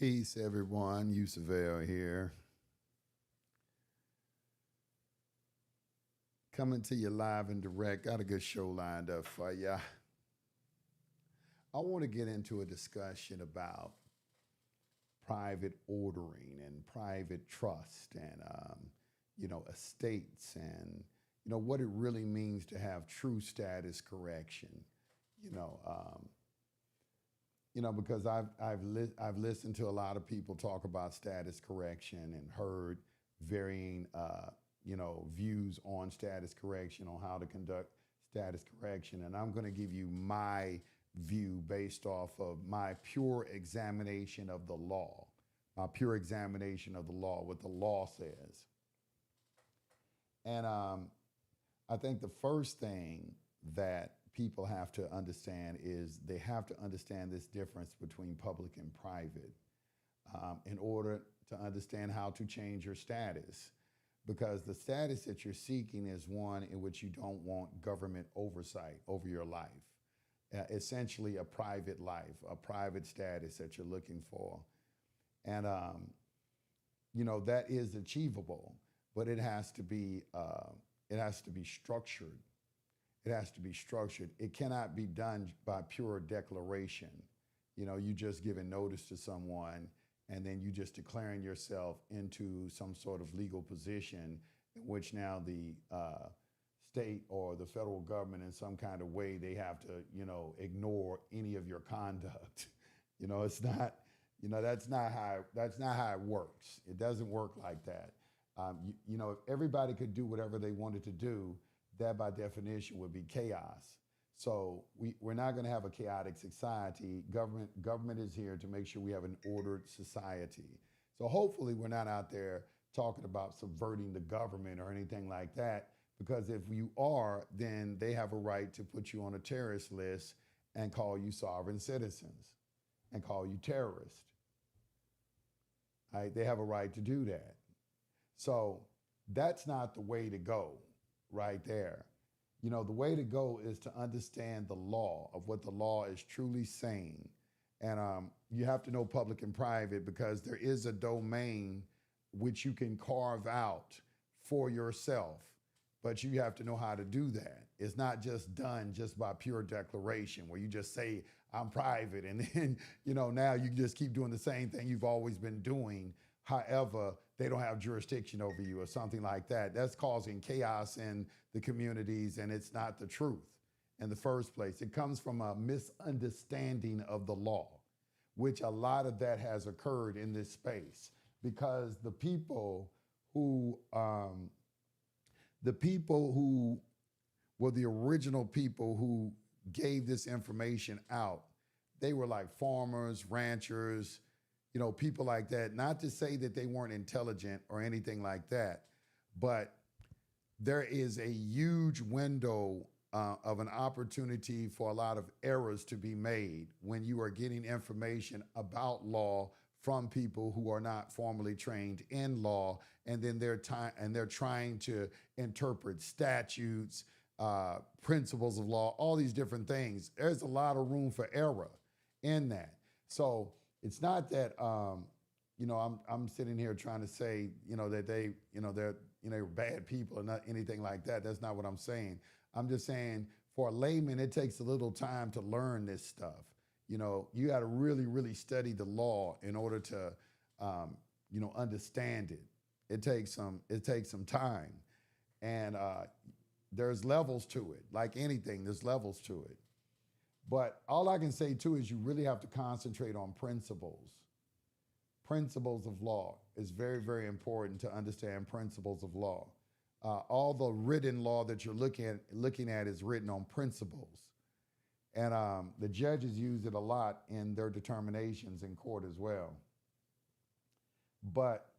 Peace, everyone. Yusavale here. Coming to you live and direct. Got a good show lined up for ya. I want to get into a discussion about private ordering and private trust and, estates and, what it really means to have true status correction. You know, um, because I've listened to a lot of people talk about status correction and heard varying views on status correction, on how to conduct status correction, and I'm going to give you my view based off of my pure examination of the law, what the law says, and I think the first thing that people have to understand is they have to understand this difference between public and private in order to understand how to change your status. Because the status that you're seeking is one in which you don't want government oversight over your life. Essentially, a private life, a private status that you're looking for. And, that is achievable, but it has to be structured. It has to be structured. It cannot be done by pure declaration. You just giving notice to someone and then you just declaring yourself into some sort of legal position in which now the state or the federal government in some kind of way, they have to, ignore any of your conduct. It's not, that's not how it works. It doesn't work like that. If everybody could do whatever they wanted to do, that by definition would be chaos. So we're not going to have a chaotic society. Government is here to make sure we have an ordered society. So hopefully we're not out there talking about subverting the government or anything like that, because if you are, then they have a right to put you on a terrorist list and call you sovereign citizens and call you terrorists. Right? They have a right to do that. So that's not the way to go right there. The way to go is to understand the law of what the law is truly saying. And you have to know public and private because there is a domain which you can carve out for yourself, but you have to know how to do that. It's not just done just by pure declaration where you just say, I'm private, and then, now you just keep doing the same thing you've always been doing. However, they don't have jurisdiction over you or something like that. That's causing chaos in the communities, and it's not the truth in the first place. It comes from a misunderstanding of the law, which a lot of that has occurred in this space because the people who were the original people who gave this information out, they were like farmers, ranchers, people like that. Not to say that they weren't intelligent or anything like that, but there is a huge window of an opportunity for a lot of errors to be made when you are getting information about law from people who are not formally trained in law, and then they're trying to interpret statutes, principles of law, all these different things. There's a lot of room for error in that. So it's not that I'm sitting here trying to say that they're bad people or not anything like that. That's not what I'm saying. I'm just saying for a layman, it takes a little time to learn this stuff. You got to really, really study the law in order to understand it. It takes some time, and there's levels to it. Like anything, there's levels to it. But all I can say, too, is you really have to concentrate on principles. Principles of law. It's very, very important to understand principles of law. All the written law that you're looking at is written on principles. And the judges use it a lot in their determinations in court as well. But,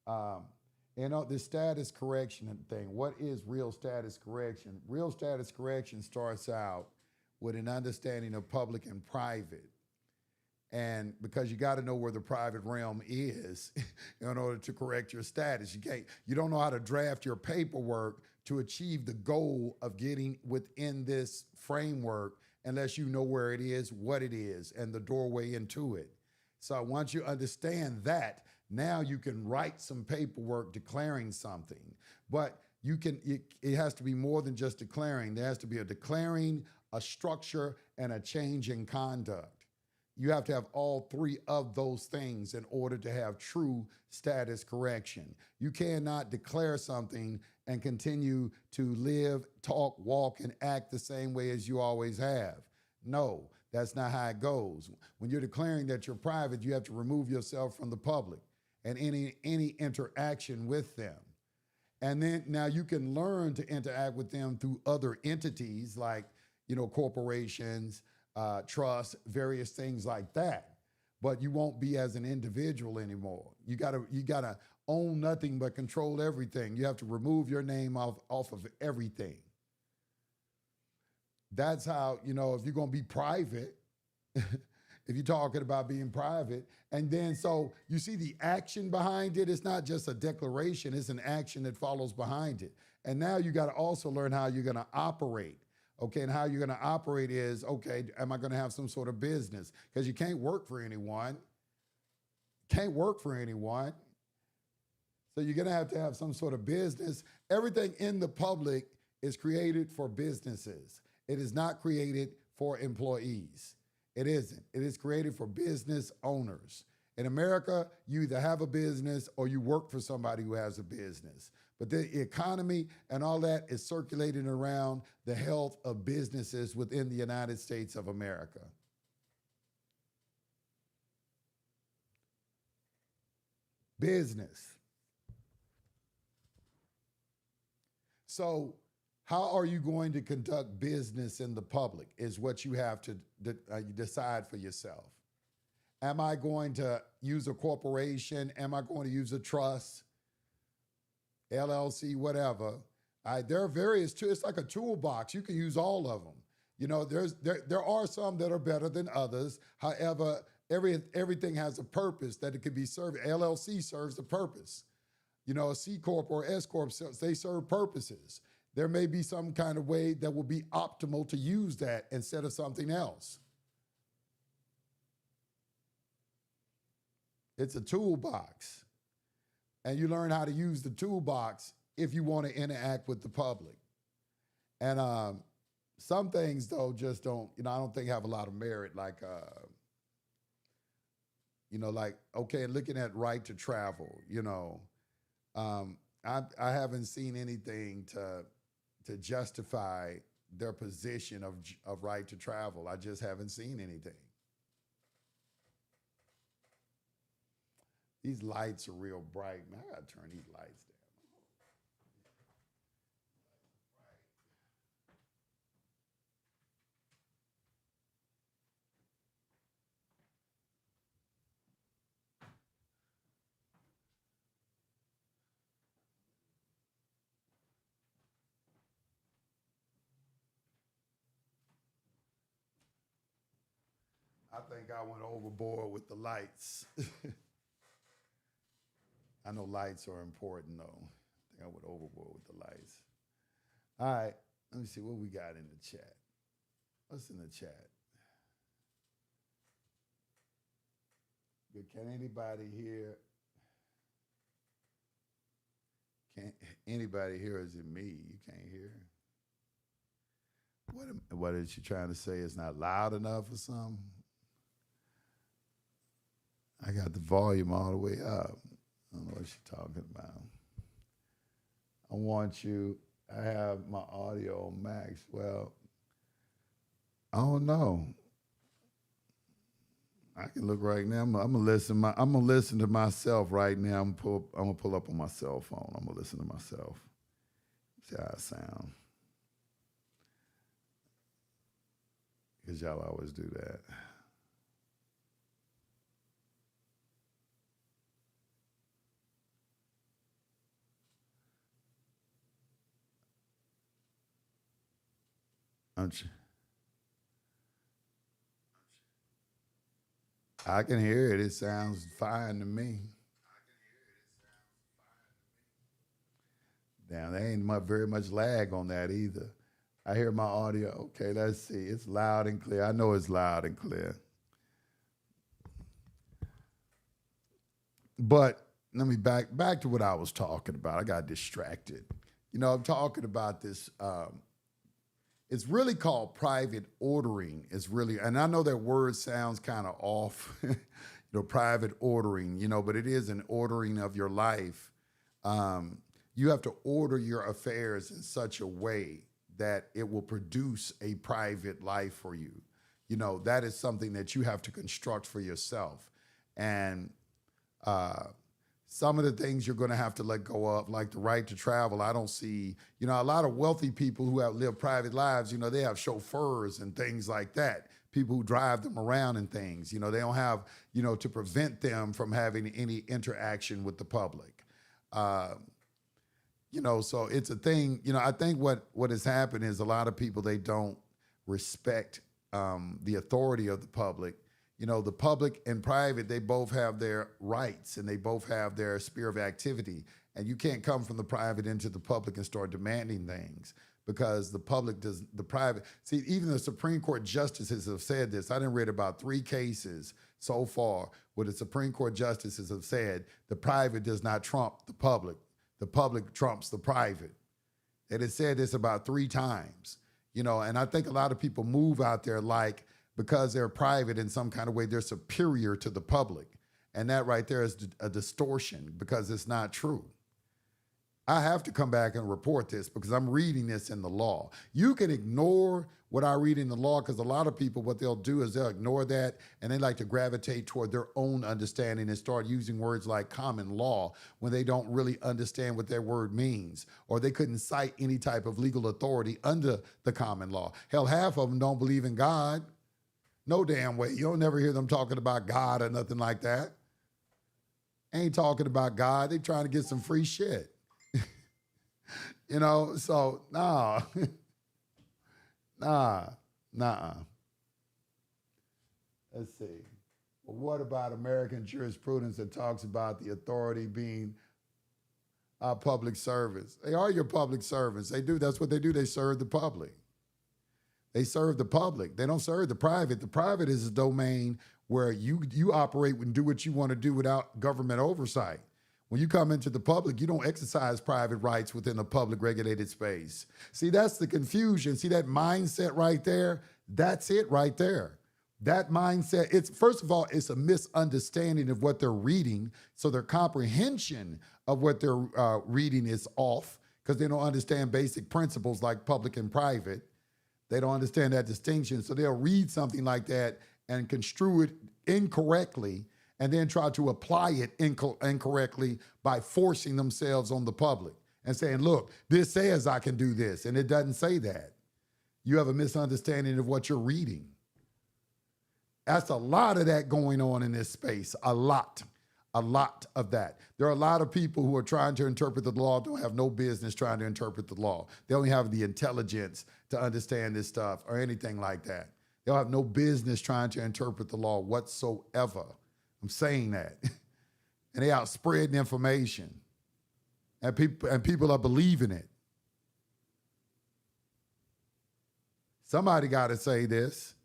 the status correction thing, what is real status correction? Real status correction starts out with an understanding of public and private. And because you got to know where the private realm is in order to correct your status. You don't know how to draft your paperwork to achieve the goal of getting within this framework unless you know where it is, what it is, and the doorway into it. So once you understand that, now you can write some paperwork declaring something. But it has to be more than just declaring. There has to be a declaring, a structure, and a change in conduct. You have to have all three of those things in order to have true status correction. You cannot declare something and continue to live, talk, walk, and act the same way as you always have. No, that's not how it goes. When you're declaring that you're private, you have to remove yourself from the public and any interaction with them. And then now you can learn to interact with them through other entities like, corporations, trust, various things like that. But you won't be as an individual anymore. You gotta own nothing but control everything. You have to remove your name off of everything. That's how, if you're gonna be private, if you're talking about being private, and then so you see the action behind it, it's not just a declaration, it's an action that follows behind it. And now you gotta also learn how you're gonna operate. Okay, and how you're going to operate is, okay, am I going to have some sort of business? Because you can't work for anyone. Can't work for anyone. So you're going to have some sort of business. Everything in the public is created for businesses. It is not created for employees. It isn't. It is created for business owners. In America, you either have a business or you work for somebody who has a business. But the economy and all that is circulating around the health of businesses within the United States of America. Business. So how are you going to conduct business in the public is what you have to decide for yourself. Am I going to use a corporation? Am I going to use a trust? LLC, whatever. There are various tools. It's like a toolbox. You can use all of them. There are some that are better than others. However, everything has a purpose that it could be served. LLC serves a purpose. A C Corp or S Corp, they serve purposes. There may be some kind of way that will be optimal to use that instead of something else. It's a toolbox. And you learn how to use the toolbox if you want to interact with the public. And some things, though, just don't, I don't think have a lot of merit. Like, okay, looking at right to travel, I haven't seen anything to justify their position of right to travel. I just haven't seen anything. These lights are real bright, man. I gotta turn these lights down. I think I went overboard with the lights. I know lights are important, though. I think I went overboard with the lights. All right, let me see what we got in the chat. What's in the chat? Can anybody hear? Can anybody hear? Is it me? You can't hear? What is she trying to say? It's not loud enough or something? I got the volume all the way up. I don't know what she's talking about. I have my audio on max. Well, I don't know. I can look right now. I'm gonna listen to myself right now. I'm gonna pull up on my cell phone. I'm gonna listen to myself. See how I sound. Because y'all always do that. I can hear it. It sounds fine to me. Damn, there ain't very much lag on that either. I hear my audio. Okay, let's see. It's loud and clear. I know it's loud and clear. But let me back to what I was talking about. I got distracted. I'm talking about this. It's really called private ordering. It's really, and I know that word sounds kind of off, private ordering, but it is an ordering of your life. You have to order your affairs in such a way that it will produce a private life for you. That is something that you have to construct for yourself. And some of the things you're going to have to let go of, like the right to travel. I don't see, a lot of wealthy people who have lived private lives, they have chauffeurs and things like that, people who drive them around and things. They don't have, to prevent them from having any interaction with the public. So it's a thing. I think what has happened is a lot of people, they don't respect the authority of the public. The public and private, they both have their rights and they both have their sphere of activity. And you can't come from the private into the public and start demanding things, because the public does, the private. See, even the Supreme Court justices have said this. I done read about 3 cases so far where the Supreme Court justices have said the private does not trump the public. The public trumps the private. They have said this about 3 times, and I think a lot of people move out there like, because they're private in some kind of way, they're superior to the public. And that right there is a distortion, because it's not true. I have to come back and report this because I'm reading this in the law. You can ignore what I read in the law, because a lot of people, what they'll do is they'll ignore that and they like to gravitate toward their own understanding and start using words like common law when they don't really understand what that word means, or they couldn't cite any type of legal authority under the common law. Hell, half of them don't believe in God. No damn way. You'll never hear them talking about God or nothing like that. Ain't talking about God. They trying to get some free shit. So nah. Nah. Let's see. Well, what about American jurisprudence that talks about the authority being our public servants? They are your public servants. They do. That's what they do. They serve the public. They serve the public. They don't serve the private. The private is a domain where you operate and do what you want to do without government oversight. When you come into the public, you don't exercise private rights within a public regulated space. See, that's the confusion. See that mindset right there? That's it right there. That mindset, it's, first of all, it's a misunderstanding of what they're reading. So their comprehension of what they're reading is off, because they don't understand basic principles like public and private. They don't understand that distinction. So they'll read something like that and construe it incorrectly, and then try to apply it incorrectly by forcing themselves on the public and saying, look, this says I can do this, and it doesn't say that. You have a misunderstanding of what you're reading. That's a lot of that going on in this space, a lot of that. There are a lot of people who are trying to interpret the law, don't have no business trying to interpret the law. They don't have the intelligence to understand this stuff or anything like that. They'll have no business trying to interpret the law whatsoever. I'm saying that. And they out spreading information. And people are believing it. Somebody got to say this.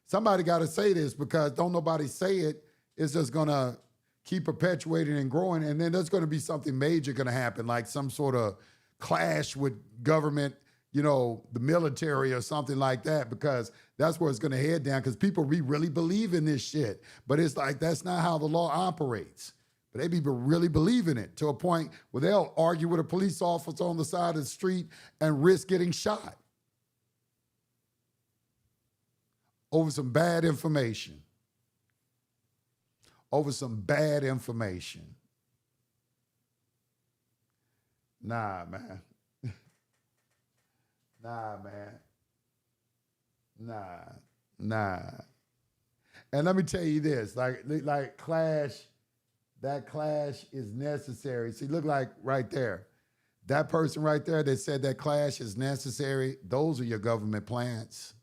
Somebody got to say this, because don't nobody say it. It's just going to keep perpetuating and growing. And then there's going to be something major going to happen, like some sort of clash with government, the military or something like that, because that's where it's going to head down, because people really believe in this shit. But it's like, that's not how the law operates. But they be really believing it to a point where they'll argue with a police officer on the side of the street and risk getting shot over some bad information. Over some bad information. Nah, man. Nah, man. Nah. And let me tell you this, like clash, that clash is necessary. See, look like right there. That person right there that said that clash is necessary, those are your government plants.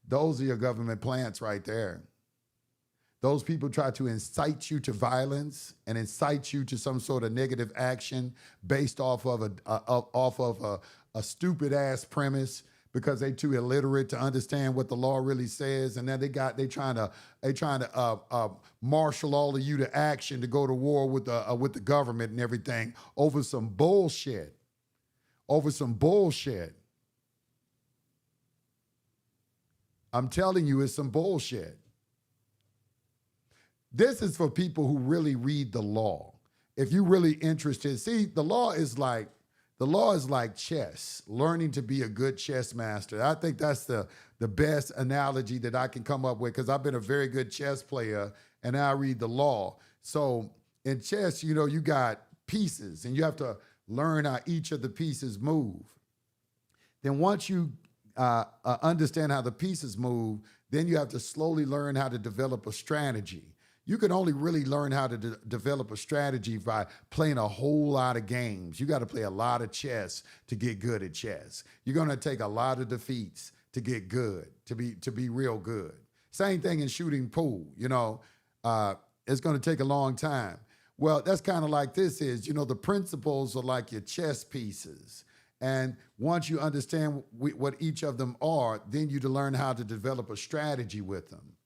Those are your government plants right there. Those people try to incite you to violence and incite you to some sort of negative action based off of a stupid ass premise. because they too illiterate to understand what the law really says, and then they trying to marshal all of you to action to go to war with the government and everything over some bullshit, I'm telling you, it's some bullshit. This is for people who really read the law. If you're really interested, see, the law is like chess, learning to be a good chess master. I think that's the best analogy that I can come up with, because I've been a very good chess player and I read the law. So in chess, you know, you got pieces and you have to learn how each of the pieces move. Then once you understand how the pieces move, then you have to slowly learn how to develop a strategy. You can only really learn how to develop a strategy by playing a whole lot of games. You got to play a lot of chess to get good at chess. You're going to take a lot of defeats to get good, to be real good. Same thing in shooting pool. You know, it's going to take a long time. Well, that's kind of like this is, you know, the principles are like your chess pieces. And once you understand what each of them are, then you learn how to develop a strategy with them.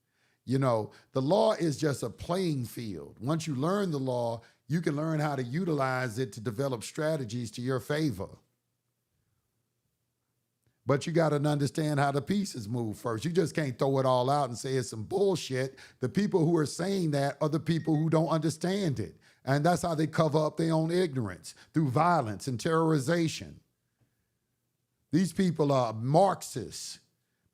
You know, the law is just a playing field. Once you learn the law, you can learn how to utilize it to develop strategies to your favor. But you got to understand how the pieces move first. You just can't throw it all out and say it's some bullshit. The people who are saying that are the people who don't understand it. And that's how they cover up their own ignorance, through violence and terrorization. These people are Marxists.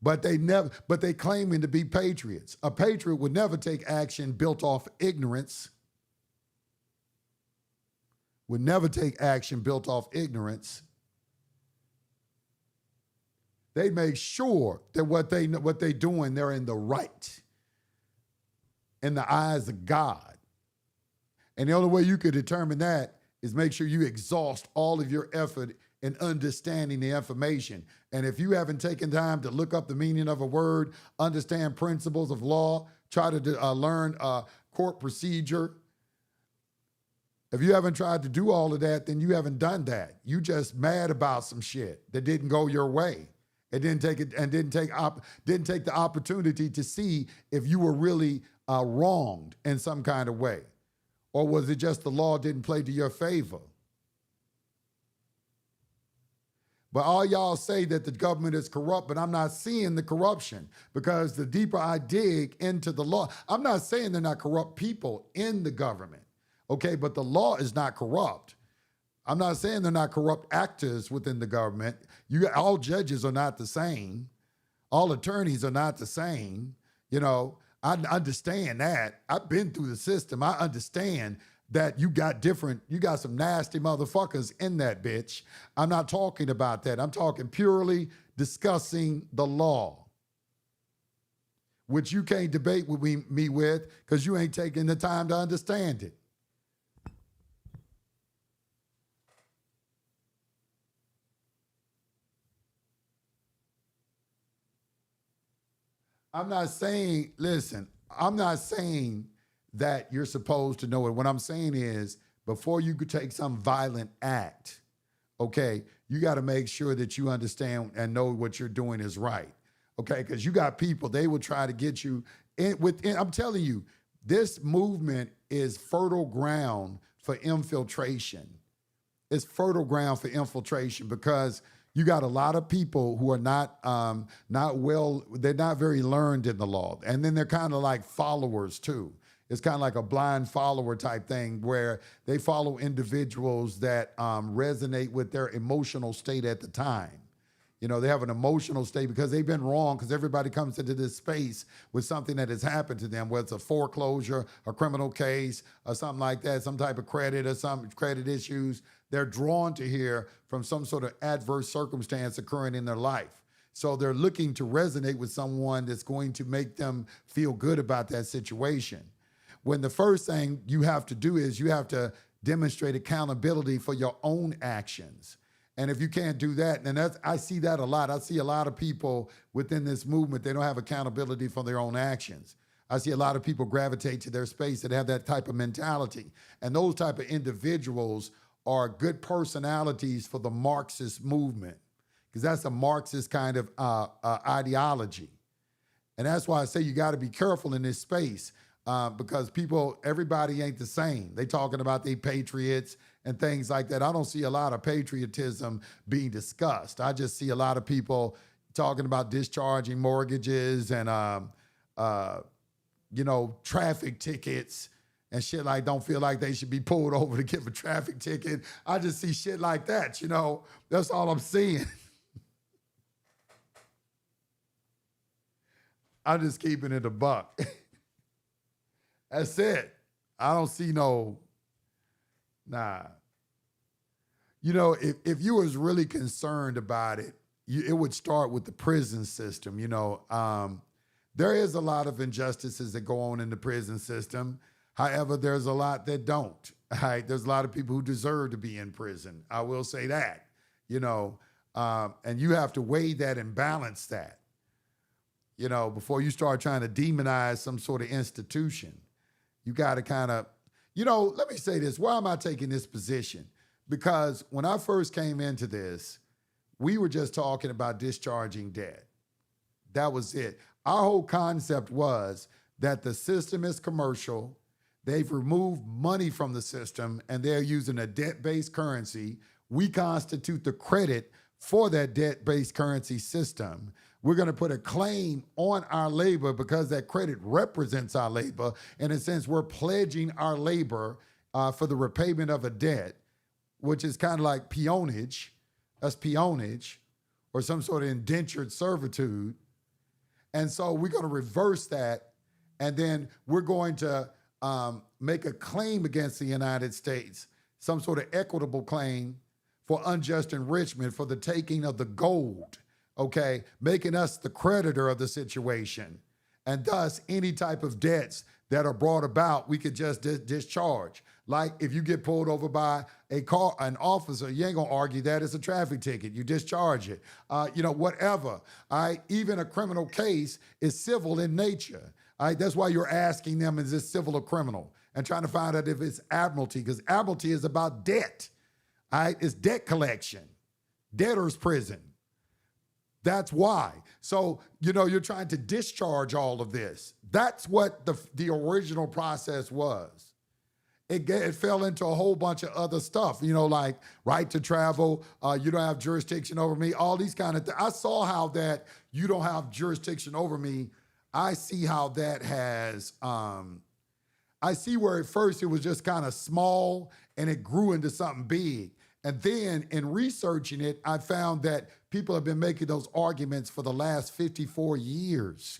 But they claiming to be patriots. A patriot would never take action built off ignorance. Would never take action built off ignorance. They make sure that what they doing, they're in the right in the eyes of God. And the only way you could determine that is make sure you exhaust all of your effort in understanding the information. And if you haven't taken time to look up the meaning of a word, understand principles of law, try to learn court procedure, if you haven't tried to do all of that, then you haven't done that. You just mad about some shit that didn't go your way. It didn't take it and didn't take the opportunity to see if you were really wronged in some kind of way. Or was it just the law didn't play to your favor? But all y'all say that the government is corrupt, but I'm not seeing the corruption, because the deeper I dig into the law, I'm not saying they're not corrupt people in the government, okay? But the law is not corrupt. I'm not saying they're not corrupt actors within the government. All judges are not the same. All attorneys are not the same. You know, I understand that. I've been through the system. I understand that you got some nasty motherfuckers in that bitch. I'm not talking about that. I'm talking purely discussing the law, which you can't debate with me with, because you ain't taking the time to understand it. I'm not saying that you're supposed to know it. What I'm saying is, before you could take some violent act, okay, you got to make sure that you understand and know what you're doing is right, okay? Because you got people, they will try to get you within. I'm telling you, this movement is fertile ground for infiltration. It's fertile ground for infiltration, because you got a lot of people who are they're not very learned in the law. And then they're kind of like followers too. It's kind of like a blind follower type thing, where they follow individuals that resonate with their emotional state at the time. You know, they have an emotional state because they've been wrong, because everybody comes into this space with something that has happened to them, whether it's a foreclosure, a criminal case, or something like that, some type of credit or some credit issues. They're drawn to here from some sort of adverse circumstance occurring in their life. So they're looking to resonate with someone that's going to make them feel good about that situation. When the first thing you have to do is you have to demonstrate accountability for your own actions. And if you can't do that, then I see that a lot. I see a lot of people within this movement, they don't have accountability for their own actions. I see a lot of people gravitate to their space that have that type of mentality. And those type of individuals are good personalities for the Marxist movement, because that's a Marxist kind of ideology. And that's why I say you got to be careful in this space because everybody ain't the same. They talking about they patriots and things like that. I don't see a lot of patriotism being discussed. I just see a lot of people talking about discharging mortgages and, traffic tickets and shit like don't feel like they should be pulled over to give a traffic ticket. I just see shit like that, That's all I'm seeing. I'm just keeping it a buck. That's it. I don't see nah. If you was really concerned about it, it would start with the prison system. There is a lot of injustices that go on in the prison system. However, there's a lot that don't. Right? There's a lot of people who deserve to be in prison. I will say that, and you have to weigh that and balance that, before you start trying to demonize some sort of institution. You got to kind of, let me say this. Why am I taking this position? Because when I first came into this, we were just talking about discharging debt. That was it. Our whole concept was that the system is commercial. They've removed money from the system and they're using a debt-based currency. We constitute the credit for that debt-based currency system. We're going to put a claim on our labor because that credit represents our labor. In a sense, we're pledging our labor for the repayment of a debt, which is kind of like peonage. That's peonage or some sort of indentured servitude. And so we're going to reverse that. And then we're going to make a claim against the United States, some sort of equitable claim for unjust enrichment for the taking of the gold, okay, making us the creditor of the situation. And thus, any type of debts that are brought about, we could just discharge. Like if you get pulled over by an officer, you ain't gonna argue that it's a traffic ticket. You discharge it. Whatever. Even a criminal case is civil in nature. That's why you're asking them, is this civil or criminal? And trying to find out if it's admiralty, because admiralty is about debt. It's debt collection, debtor's prison. That's why. So, you're trying to discharge all of this. That's what the original process was. It fell into a whole bunch of other stuff, like right to travel, you don't have jurisdiction over me, all these kind of things. I saw how that you don't have jurisdiction over me. I see how that has, I see where at first it was just kind of small and it grew into something big. And then in researching it, I found that people have been making those arguments for the last 54 years.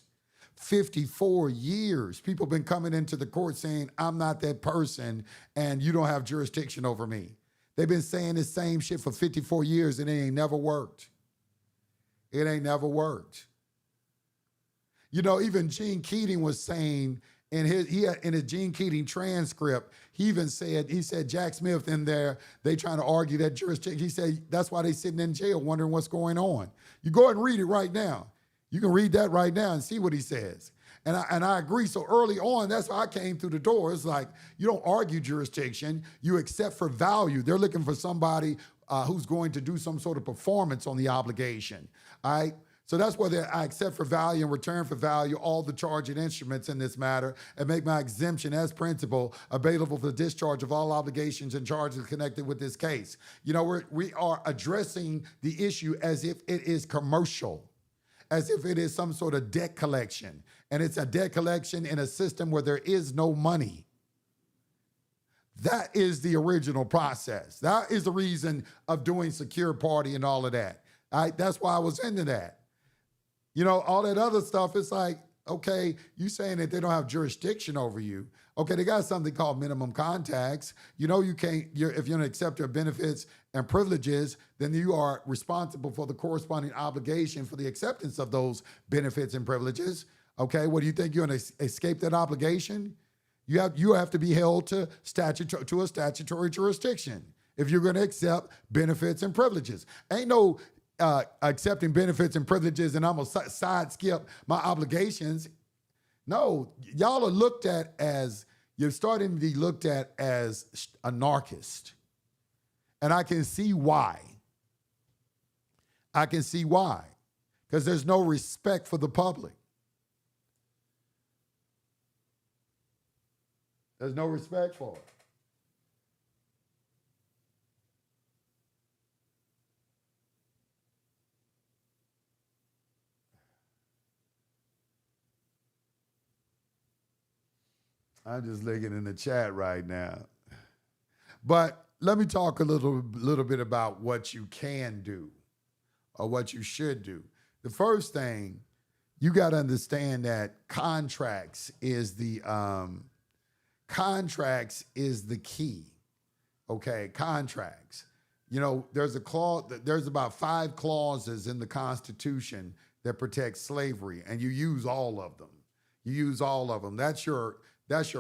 54 years. People have been coming into the court saying, I'm not that person and you don't have jurisdiction over me. They've been saying the same shit for 54 years and it ain't never worked. It ain't never worked. Even Gene Keating was saying in his Gene Keating transcript, he said Jack Smith in there, they trying to argue that jurisdiction. He said, that's why they sitting in jail wondering what's going on. You go ahead and read it right now. You can read that right now and see what he says. And I agree. So early on, that's how I came through the door. It's like, you don't argue jurisdiction, you accept for value. They're looking for somebody who's going to do some sort of performance on the obligation, all right? So that's why I accept for value and return for value all the charging instruments in this matter and make my exemption as principal available for the discharge of all obligations and charges connected with this case. We are addressing the issue as if it is commercial, as if it is some sort of debt collection. And it's a debt collection in a system where there is no money. That is the original process. That is the reason of doing secure party and all of that. That's why I was into that. All that other stuff, it's like, okay, you saying that they don't have jurisdiction over you. Okay, they got something called minimum contacts. You can't, if you're an acceptor of benefits and privileges, then you are responsible for the corresponding obligation for the acceptance of those benefits and privileges. Okay, what do you think? You're going to escape that obligation? You have to be held to a statutory jurisdiction if you're going to accept benefits and privileges. Ain't no accepting benefits and privileges and I'm going to side skip my obligations. No, y'all are looked at as, you're starting to be looked at as anarchist. And I can see why. I can see why. Because there's no respect for the public. There's no respect for it. I'm just looking in the chat right now. But let me talk a little bit about what you can do or what you should do. The first thing, you got to understand that contracts is the key. Okay, contracts. You know, there's a clause. There's about 5 clauses in the Constitution that protect slavery, and you use all of them. You use all of them. That's your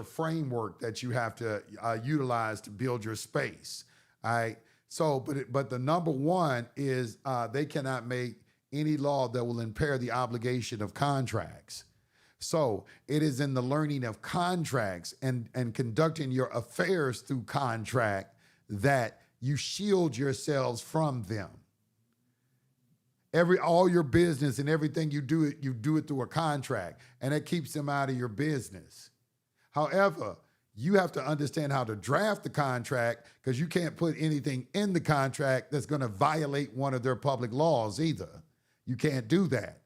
framework that you have to utilize to build your space. All right. So, but the number one is they cannot make any law that will impair the obligation of contracts. So it is in the learning of contracts and conducting your affairs through contract that you shield yourselves from them. All your business and everything you do it through a contract, and it keeps them out of your business. However, you have to understand how to draft the contract, because you can't put anything in the contract that's going to violate one of their public laws either. You can't do that.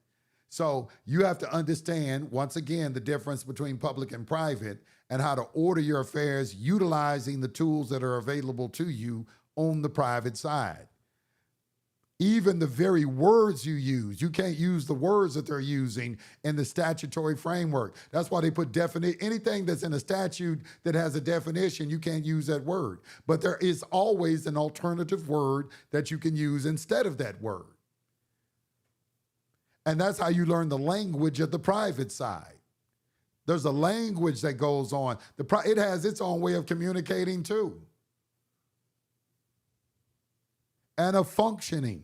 So you have to understand, once again, the difference between public and private and how to order your affairs utilizing the tools that are available to you on the private side. Even the very words you use, you can't use the words that they're using in the statutory framework. That's why they put anything that's in a statute that has a definition, you can't use that word. But there is always an alternative word that you can use instead of that word. And that's how you learn the language of the private side. There's a language that goes on. It has its own way of communicating too. And of functioning.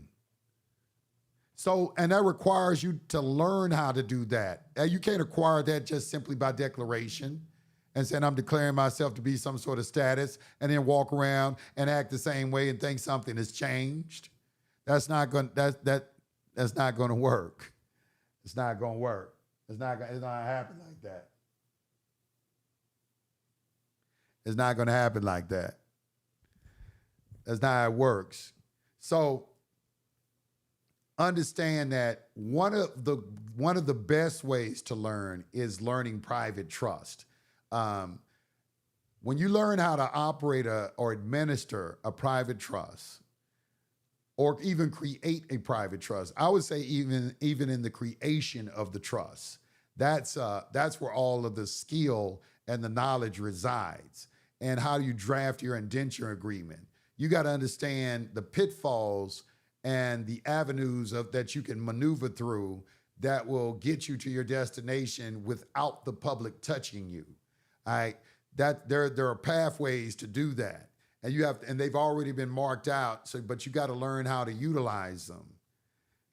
So, and that requires you to learn how to do that. You can't acquire that just simply by declaration and saying, I'm declaring myself to be some sort of status, and then walk around and act the same way and think something has changed. That's not going that's not going to work. It's not going to work. It's not going to happen like that. It's not going to happen like that. That's not how it works. So understand that one of the best ways to learn is learning private trust. When you learn how to operate or administer a private trust, or even create a private trust, I would say even in the creation of the trust, that's where all of the skill and the knowledge resides. And how do you draft your indenture agreement? You got to understand the pitfalls and the avenues that you can maneuver through that will get you to your destination without the public touching you. All right, that there are pathways to do that, and they've already been marked out. So, but you got to learn how to utilize them.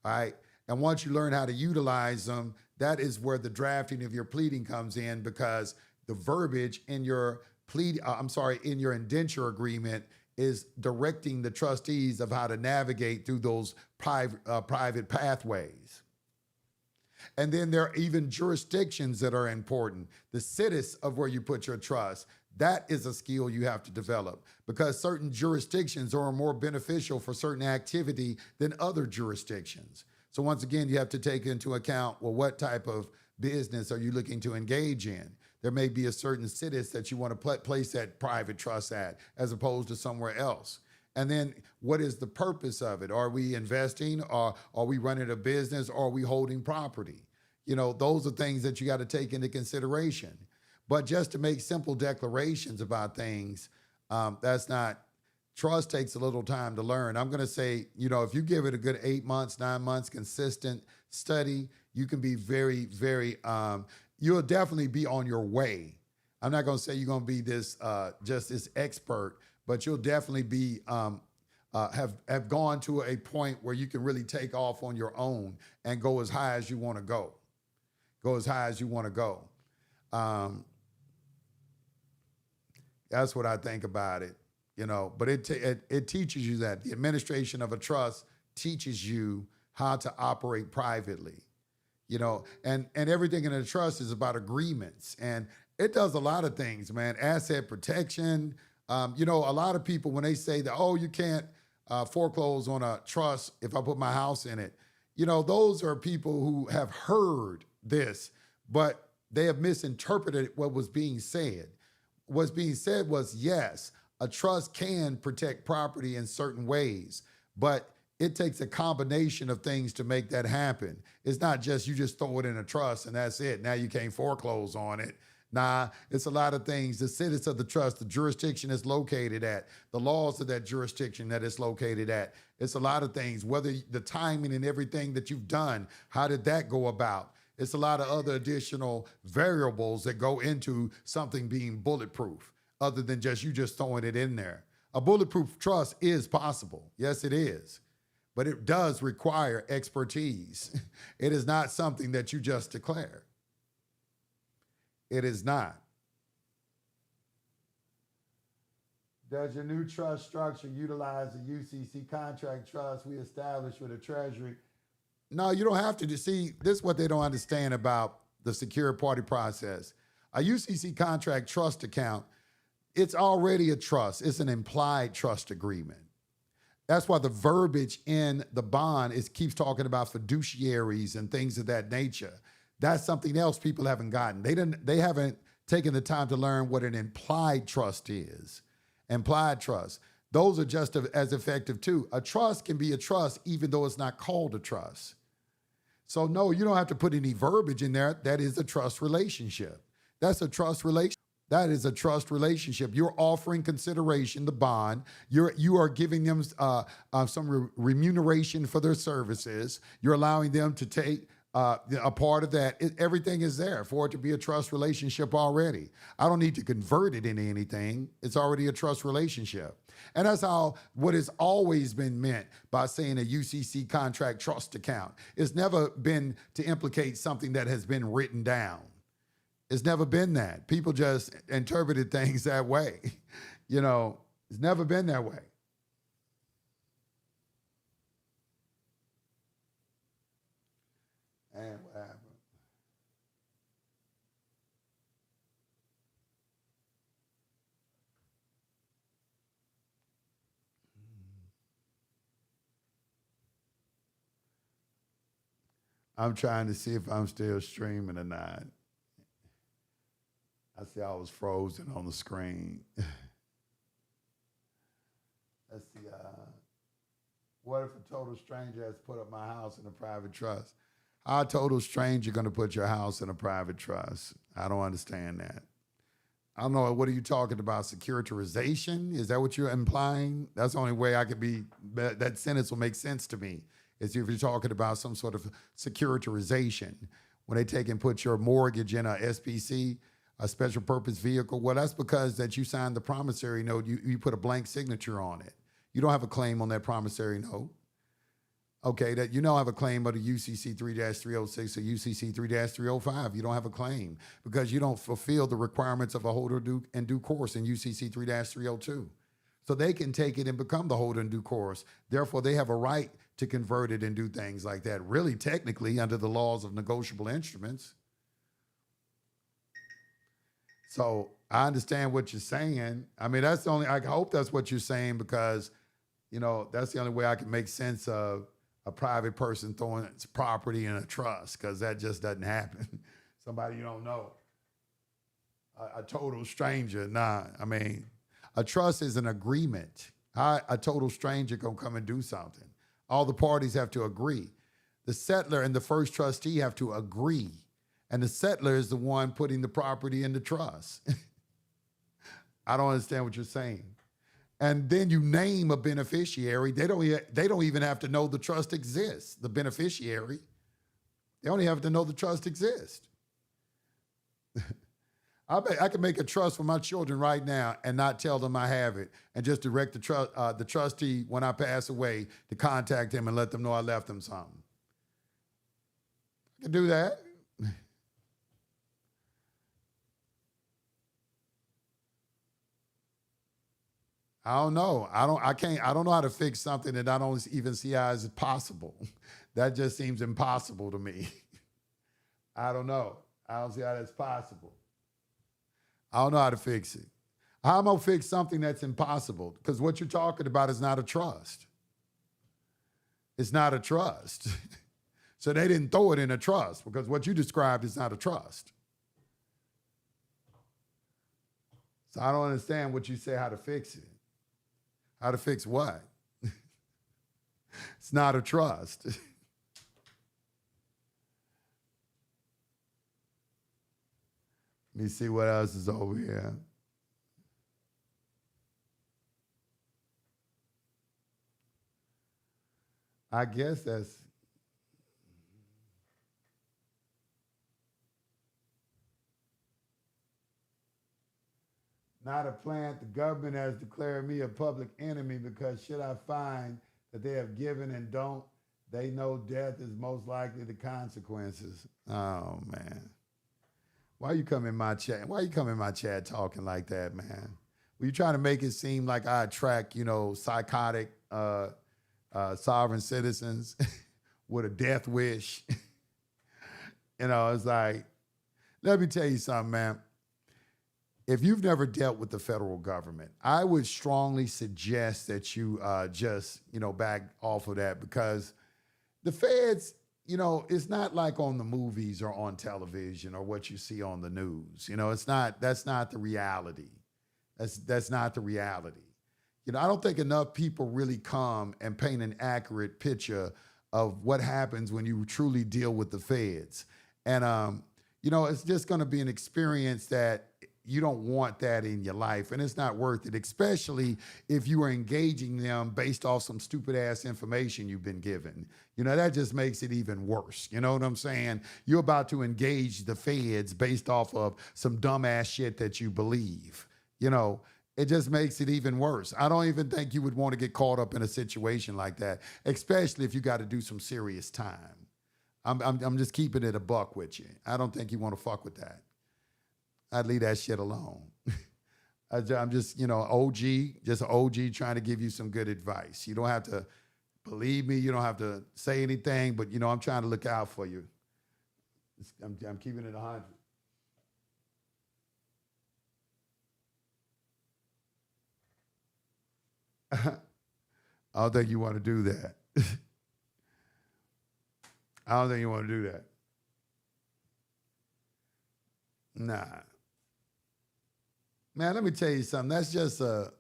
All right, and once you learn how to utilize them, that is where the drafting of your pleading comes in, because the verbiage in your in your indenture agreement is directing the trustees of how to navigate through those private pathways. And then there are even jurisdictions that are important. The situs of where you put your trust, that is a skill you have to develop, because certain jurisdictions are more beneficial for certain activity than other jurisdictions. So once again, you have to take into account, well, what type of business are you looking to engage in? There may be a certain situs that you want to place that private trust at, as opposed to somewhere else. And then what is the purpose of it? Are we investing, or are we running a business, or are we holding property? You know, those are things that you got to take into consideration. But just to make simple declarations about things, trust takes a little time to learn. I'm going to say, if you give it a good 8 months, 9 months, consistent study, you can be very, very, you'll definitely be on your way. I'm not going to say you're going to be just this expert, but you'll definitely be have gone to a point where you can really take off on your own and go as high as you want to go. Go as high as you want to go. That's what I think about it, But it teaches you that the administration of a trust teaches you how to operate privately. And everything in a trust is about agreements, and it does a lot of things, man. Asset protection. A lot of people, when they say that, oh, you can't foreclose on a trust if I put my house in it, those are people who have heard this, but they have misinterpreted what was being said. What's being said was, yes, a trust can protect property in certain ways, but it takes a combination of things to make that happen. It's not just you just throw it in a trust and that's it. Now you can't foreclose on it. Nah, it's a lot of things. The status of the trust, the jurisdiction it's located at, the laws of that jurisdiction that it's located at. It's a lot of things, whether the timing and everything that you've done, how did that go about? It's a lot of other additional variables that go into something being bulletproof, other than just you just throwing it in there. A bulletproof trust is possible. Yes, it is. But it does require expertise. It is not something that you just declare. It is not. Does your new trust structure utilize the UCC contract trust we established with the Treasury? No, you don't have to. See, this is what they don't understand about the secure party process. A UCC contract trust account, it's already a trust. It's an implied trust agreement. That's why the verbiage in the bond keeps talking about fiduciaries and things of that nature. That's something else people haven't gotten. They haven't taken the time to learn what an implied trust is. Implied trust. Those are just as effective too. A trust can be a trust even though it's not called a trust. So no, you don't have to put any verbiage in there. That is a trust relationship. That's a trust relationship. That is a trust relationship. You're offering consideration, the bond. You are giving them some remuneration for their services. You're allowing them to take a part of that. Everything is there for it to be a trust relationship already. I don't need to convert it into anything. It's already a trust relationship. And that's what has always been meant by saying a UCC contract trust account. It's never been to implicate something that has been written down. It's never been that. People just interpreted things that way. It's never been that way. And what happened? I'm trying to see if I'm still streaming or not. I see I was frozen on the screen. Let's see. What if a total stranger has put up my house in a private trust? How a total stranger going to put your house in a private trust? I don't understand that. I don't know. What are you talking about? Securitization? Is that what you're implying? That's the only way I could be. That sentence will make sense to me. Is if you're talking about some sort of securitization. When they take and put your mortgage in a SPC, a special purpose vehicle, well, that's because that you signed the promissory note. You put a blank signature on it. You don't have a claim on that promissory note. Okay, that you don't have a claim of the UCC 3-306 or UCC 3-305. You don't have a claim because you don't fulfill the requirements of a holder in due course in UCC 3-302. So they can take it and become the holder in due course. Therefore, they have a right to convert it and do things like that. Really, technically, under the laws of negotiable instruments. So I understand what you're saying. I mean, I hope that's what you're saying because, that's the only way I can make sense of a private person throwing its property in a trust, because that just doesn't happen. Somebody you don't know, a total stranger. Nah, I mean, a trust is an agreement. How a total stranger gonna come and do something? All the parties have to agree. The settlor and the first trustee have to agree, and the settlor is the one putting the property in the trust. I don't understand what you're saying. And then you name a beneficiary. They don't even have to know the trust exists, the beneficiary. They only have to know the trust exists. I can make a trust for my children right now and not tell them I have it and just direct the trustee when I pass away to contact him and let them know I left them something. I can do that. I don't know. I don't know how to fix something that I don't even see as possible. That just seems impossible to me. I don't know. I don't see how that's possible. I don't know how to fix it. How am I going to fix something that's impossible? Because what you're talking about is not a trust. It's not a trust. So they didn't throw it in a trust because what you described is not a trust. So I don't understand what you say, how to fix it. How to fix what? It's not a trust. Let me see what else is over here. I guess that's not a plant. The government has declared me a public enemy because should I find that they have given and don't, they know death is most likely the consequences. Oh, man. Why you come in my chat? Why you come in my chat talking like that, man? Were you trying to make it seem like I attract, psychotic sovereign citizens with a death wish? It's like, let me tell you something, man. If you've never dealt with the federal government, I would strongly suggest that you just, back off of that because the feds, it's not like on the movies or on television or what you see on the news. That's not the reality. That's not the reality. I don't think enough people really come and paint an accurate picture of what happens when you truly deal with the feds. And, it's just going to be an experience that you don't want that in your life, and it's not worth it, especially if you are engaging them based off some stupid ass information you've been given. That just makes it even worse. You know what I'm saying? You're about to engage the feds based off of some dumbass shit that you believe. It just makes it even worse. I don't even think you would want to get caught up in a situation like that, especially if you got to do some serious time. I'm just keeping it a buck with you. I don't think you want to fuck with that. I'd leave that shit alone. I'm just, OG, just an OG trying to give you some good advice. You don't have to believe me. You don't have to say anything, but, I'm trying to look out for you. I'm keeping it 100. I don't think you want to do that. I don't think you want to do that. Nah. Man, let me tell you something. That's just a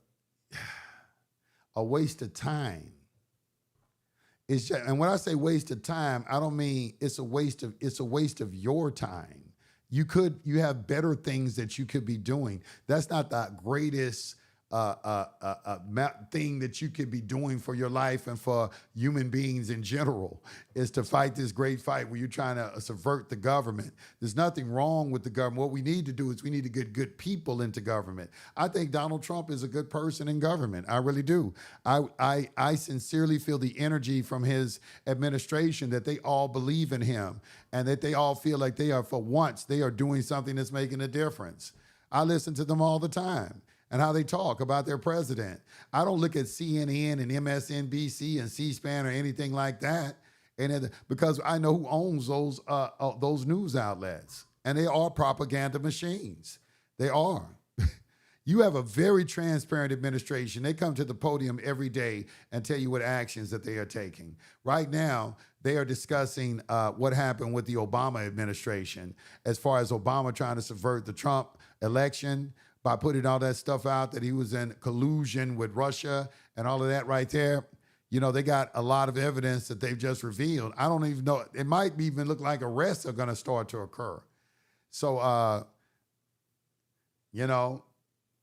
waste of time. And when I say waste of time, I don't mean it's a waste of your time. You have better things that you could be doing. That's not the greatest thing that you could be doing for your life and for human beings in general, is to fight this great fight where you're trying to subvert the government. There's nothing wrong with the government. What we need to do is we need to get good people into government. I think Donald Trump is a good person in government. I really do. I sincerely feel the energy from his administration that they all believe in him and that they all feel like they are, for once, they are doing something that's making a difference. I listen to them all the time and how they talk about their president. I don't look at CNN and MSNBC and C-SPAN or anything like that, because I know who owns those news outlets, and they are propaganda machines. They are. You have a very transparent administration. They come to the podium every day and tell you what actions that they are taking. Right now, they are discussing what happened with the Obama administration as far as Obama trying to subvert the Trump election by putting all that stuff out, that he was in collusion with Russia and all of that right there. They got a lot of evidence that they've just revealed. I don't even know. It might even look like arrests are going to start to occur. So,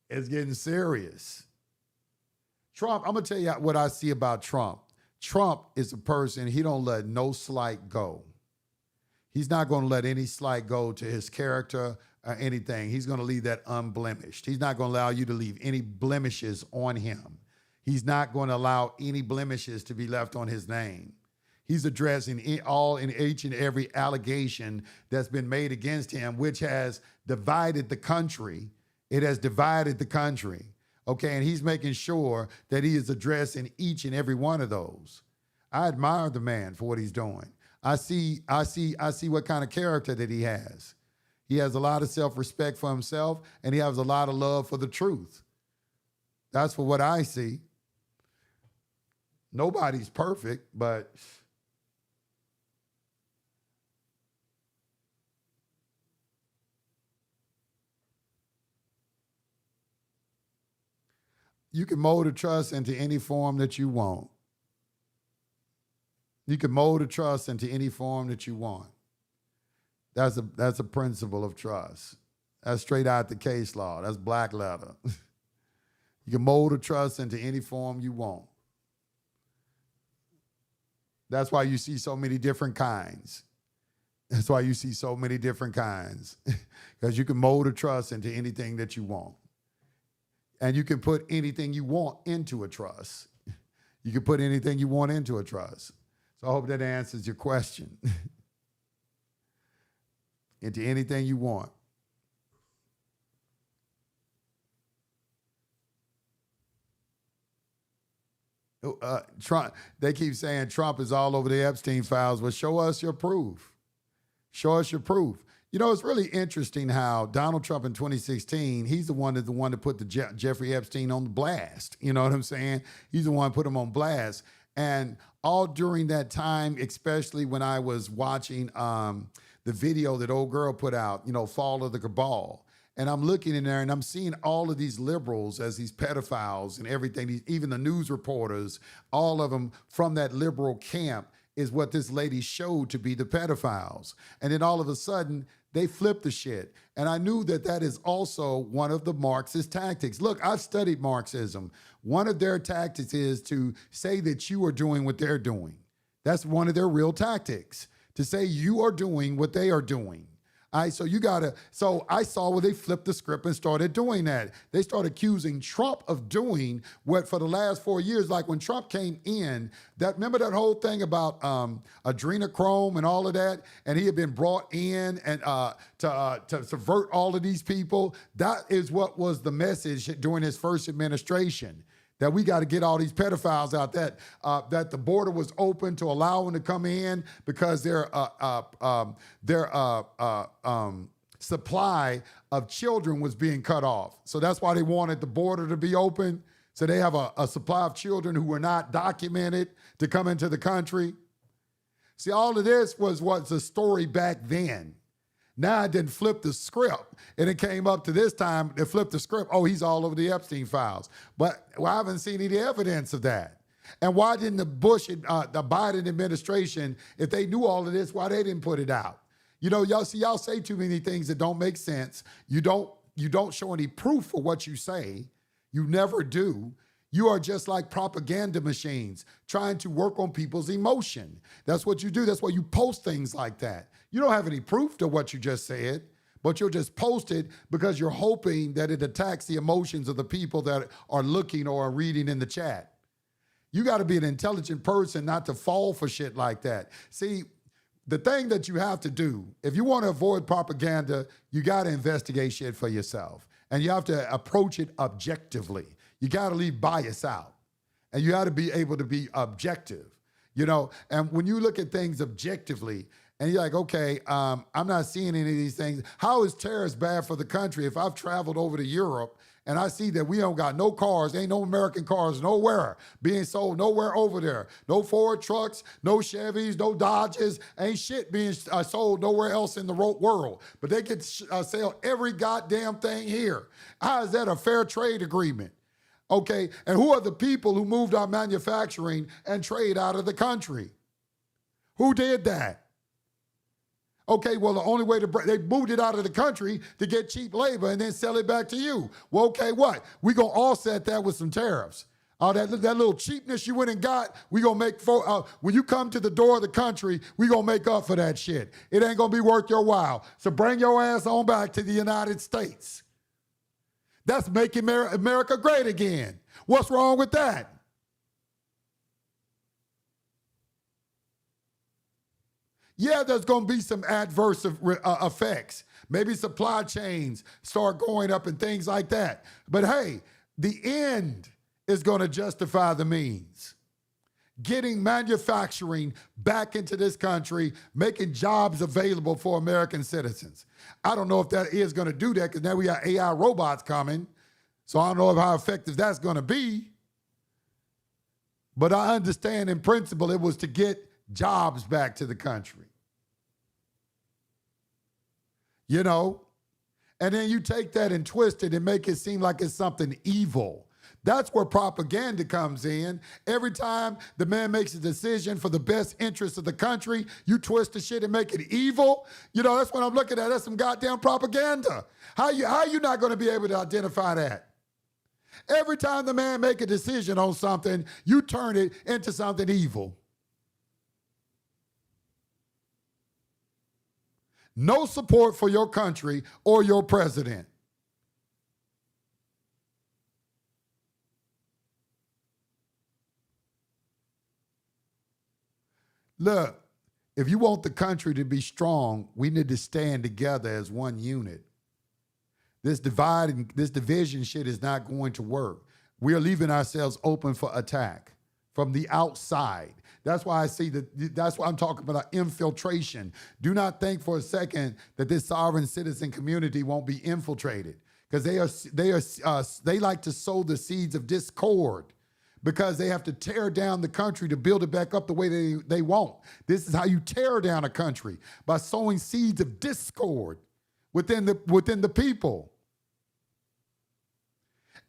it's getting serious. Trump, I'm going to tell you what I see about Trump. Trump is a person, he don't let no slight go. He's not going to let any slight go to his character or anything. He's going to leave that unblemished. He's not going to allow you to leave any blemishes on him. He's not going to allow any blemishes to be left on his name. He's addressing each and every allegation that's been made against him, which has divided the country. It has divided the country. Okay, and he's making sure that he is addressing each and every one of those. I admire the man for what he's doing. I see what kind of character that he has. He has a lot of self-respect for himself, and he has a lot of love for the truth. That's for what I see. Nobody's perfect, but you can mold a trust into any form that you want. You can mold a trust into any form that you want. That's a principle of trust. That's straight out the case law. That's black letter. You can mold a trust into any form you want. That's why you see so many different kinds. That's why you see so many different kinds. Because you can mold a trust into anything that you want. And you can put anything you want into a trust. You can put anything you want into a trust. So I hope that answers your question. Into anything you want. Trump, they keep saying Trump is all over the Epstein files. Well, show us your proof. Show us your proof. You know, it's really interesting how Donald Trump in 2016, he's the one that put the Jeffrey Epstein on the blast. You know what I'm saying? He's the one who put him on blast. And all during that time, especially when I was watching the video that old girl put out, you know, Fall of the Cabal. And I'm looking in there and I'm seeing all of these liberals as these pedophiles and everything, even the news reporters, all of them from that liberal camp is what this lady showed to be the pedophiles. And then all of a sudden, they flipped the shit. And I knew that that is also one of the Marxist tactics. Look, I've studied Marxism. One of their tactics is to say that you are doing what they're doing. That's one of their real tactics, to say you are doing what they are doing. All right, so I saw where they flipped the script and started doing that. They started accusing Trump of doing what for the last 4 years, like when Trump came in, remember that whole thing about adrenochrome and all of that, and he had been brought in and to subvert all of these people. That is what was the message during his first administration. That we got to get all these pedophiles out, that the border was open to allow them to come in because their supply of children was being cut off. So that's why they wanted the border to be open. So they have a supply of children who were not documented to come into the country. See, all of this was the story back then. Now it didn't flip the script, and it came up to this time, they flipped the script. Oh, he's all over the Epstein files. But I haven't seen any evidence of that. And why didn't the the Biden administration, if they knew all of this, why they didn't put it out? You know, y'all say too many things that don't make sense. You don't show any proof for what you say. You never do. You are just like propaganda machines trying to work on people's emotion. That's what you do. That's why you post things like that. You don't have any proof to what you just said, but you'll just post it because you're hoping that it attacks the emotions of the people that are looking or are reading in the chat. You got to be an intelligent person not to fall for shit like that. See, the thing that you have to do, if you want to avoid propaganda, you got to investigate shit for yourself. And you have to approach it objectively. You got to leave bias out. And you got to be able to be objective, you know? And when you look at things objectively, and you're like, okay, I'm not seeing any of these things. How is terrorist bad for the country if I've traveled over to Europe and I see that we don't got no cars, ain't no American cars nowhere being sold, nowhere over there. No Ford trucks, no Chevys, no Dodges, ain't shit being sold nowhere else in the world. But they can sell every goddamn thing here. How is that a fair trade agreement? Okay, and who are the people who moved our manufacturing and trade out of the country? Who did that? Okay, well, the only way they moved it out of the country to get cheap labor and then sell it back to you. Well, okay, what? We gonna offset that with some tariffs. That little cheapness you went and got, we gonna make, when you come to the door of the country, we gonna make up for that shit. It ain't gonna be worth your while. So bring your ass on back to the United States. That's making America great again. What's wrong with that? Yeah, there's going to be some adverse effects. Maybe supply chains start going up and things like that. But hey, the end is going to justify the means. getting manufacturing back into this country, making jobs available for American citizens. I don't know if that is going to do that because now we got AI robots coming. So I don't know how effective that's going to be. But I understand in principle it was to get jobs back to the country. You know? And then you take that and twist it and make it seem like it's something evil. That's where propaganda comes in. Every time the man makes a decision for the best interest of the country, you twist the shit and make it evil. You know, that's what I'm looking at. That's some goddamn propaganda. How you not going to be able to identify that? Every time the man make a decision on something, you turn it into something evil. No support for your country or your president. Look, if you want the country to be strong, we need to stand together as one unit. This divide and this division shit is not going to work. We are leaving ourselves open for attack from the outside. That's why I see that's why I'm talking about infiltration. Do not think for a second that this sovereign citizen community won't be infiltrated, because they like to sow the seeds of discord, because they have to tear down the country to build it back up the way they want. This is how you tear down a country, by sowing seeds of discord within the people.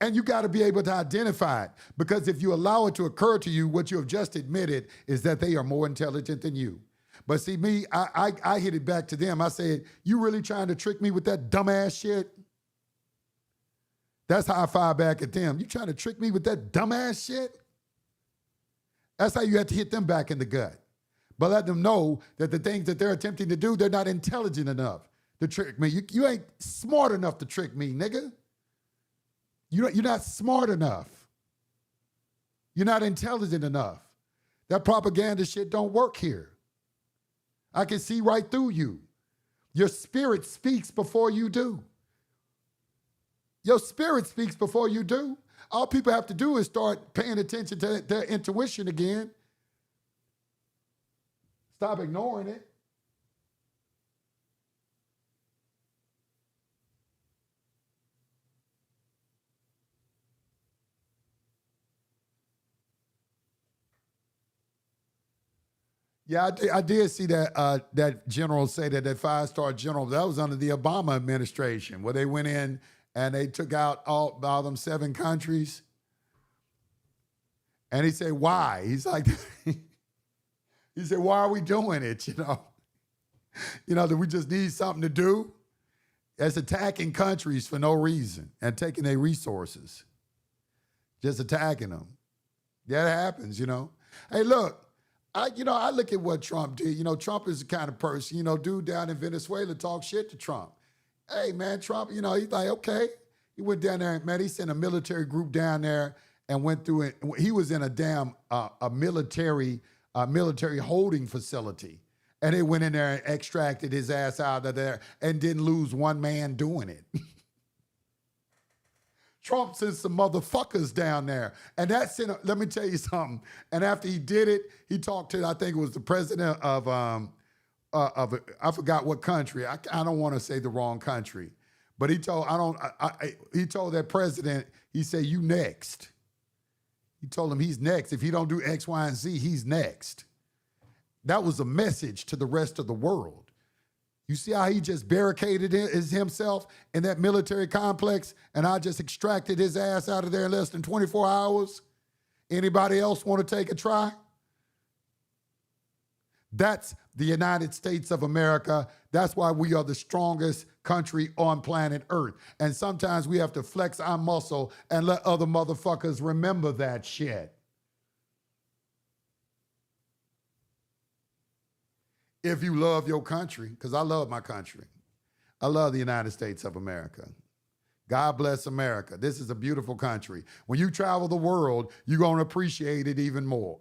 And you got to be able to identify it, because if you allow it to occur to you, what you have just admitted is that they are more intelligent than you. But see, me, I hit it back to them. I said, you really trying to trick me with that dumbass shit? That's how I fire back at them. You trying to trick me with that dumbass shit? That's how you have to hit them back in the gut. But let them know that the things that they're attempting to do, they're not intelligent enough to trick me. You ain't smart enough to trick me, nigga. You're not smart enough. You're not intelligent enough. That propaganda shit don't work here. I can see right through you. Your spirit speaks before you do. Your spirit speaks before you do. All people have to do is start paying attention to their intuition again. Stop ignoring it. Yeah, I did see that that general say that 5-star general, that was under the Obama administration, where they went in and they took out all them 7 countries. And he said, why? He's like, he said, why are we doing it? That we just need something to do. It's attacking countries for no reason and taking their resources. Just attacking them. That happens, Hey, look. I look at what Trump did. Trump is the kind of person, dude down in Venezuela talk shit to Trump. Hey, man, Trump, he's like, okay. He went down there, man, he sent a military group down there and went through it. He was in a damn a military holding facility. And they went in there and extracted his ass out of there and didn't lose one man doing it. Trump sent some motherfuckers down there. And let me tell you something. And after he did it, he talked to, I think it was the president of I forgot what country. I don't want to say the wrong country. But he told that president, he said, you next. He told him he's next. If he don't do X, Y, and Z, he's next. That was a message to the rest of the world. You see how he just barricaded himself in that military complex, and I just extracted his ass out of there in less than 24 hours? Anybody else want to take a try? That's the United States of America. That's why we are the strongest country on planet Earth. And sometimes we have to flex our muscle and let other motherfuckers remember that shit. If you love your country, because I love my country. I love the United States of America. God bless America. This is a beautiful country. When you travel the world, you're going to appreciate it even more.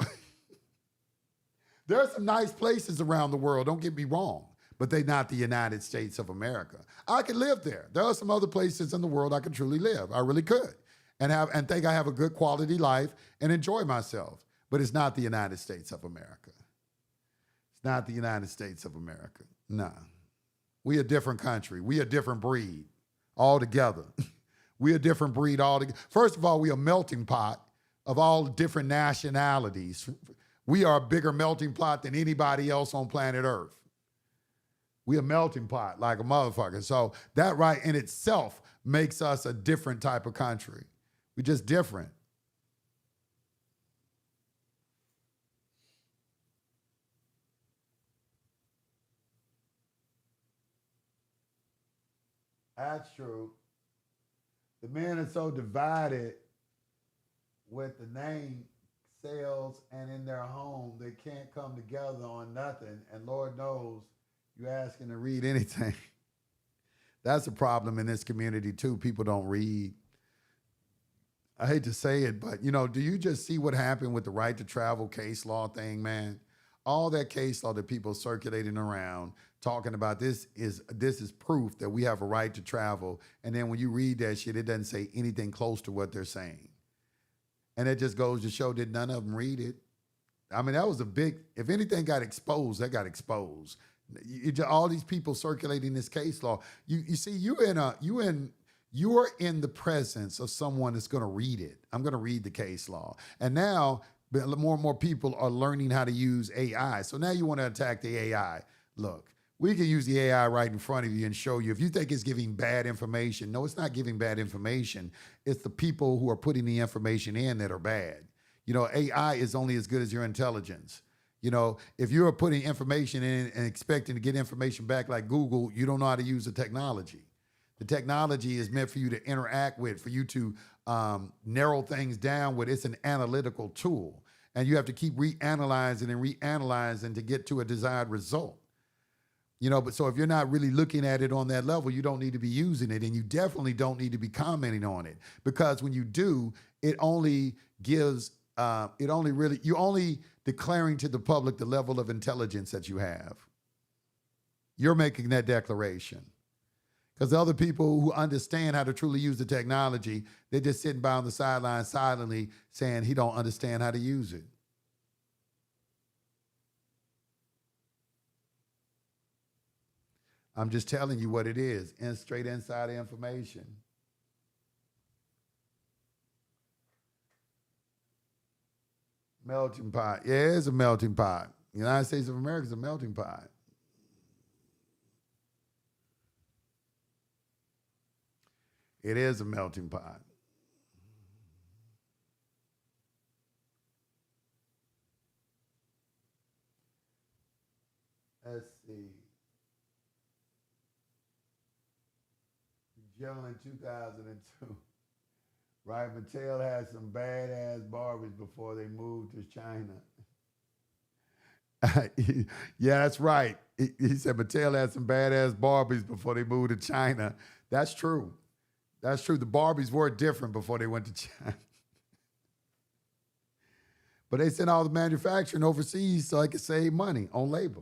There are some nice places around the world, don't get me wrong, but they're not the United States of America. I could live there. There are some other places in the world I could truly live. I really could. And think I have a good quality life and enjoy myself. but it's not the United States of America. It's not the United States of America. No. We a different country. We a different breed altogether. We a different breed altogether. First of all, we a melting pot of all different nationalities. We are a bigger melting pot than anybody else on planet Earth. We a melting pot like a motherfucker. So that right in itself makes us a different type of country. We're just different. That's true. The men are so divided with the name sales and in their home, they can't come together on nothing. And Lord knows, you asking to read anything. That's a problem in this community too. People don't read. I hate to say it, but do you just see what happened with the right to travel case law thing, man? All that case law that people circulating around talking about this is proof that we have a right to travel. And then when you read that shit, it doesn't say anything close to what they're saying. And it just goes to show that none of them read it. I mean, that was a big, if anything got exposed, that got exposed. All these people circulating this case law. You see, you're in the presence of someone that's going to read it. I'm going to read the case law. And now more and more people are learning how to use AI. So now you want to attack the AI. Look, we can use the AI right in front of you and show you. If you think it's giving bad information, no, it's not giving bad information. It's the people who are putting the information in that are bad. AI is only as good as your intelligence. If you're putting information in and expecting to get information back like Google, you don't know how to use the technology. The technology is meant for you to interact with, for you to narrow things down with. It's an analytical tool. And you have to keep reanalyzing and reanalyzing to get to a desired result. But so if you're not really looking at it on that level, you don't need to be using it. And you definitely don't need to be commenting on it. Because when you do, it only gives, you're only declaring to the public the level of intelligence that you have. You're making that declaration. Because the other people who understand how to truly use the technology, they're just sitting by on the sideline silently saying he don't understand how to use it. I'm just telling you what it is, and straight inside information. Melting pot. Yeah, it is a melting pot. The United States of America is a melting pot. It is a melting pot. Let's see. Joe in 2002. Right, Mattel had some badass Barbies before they moved to China. Yeah, that's right. He said Mattel had some badass Barbies before they moved to China. That's true. That's true. The Barbies were different before they went to China. But they sent all the manufacturing overseas so they could save money on labor.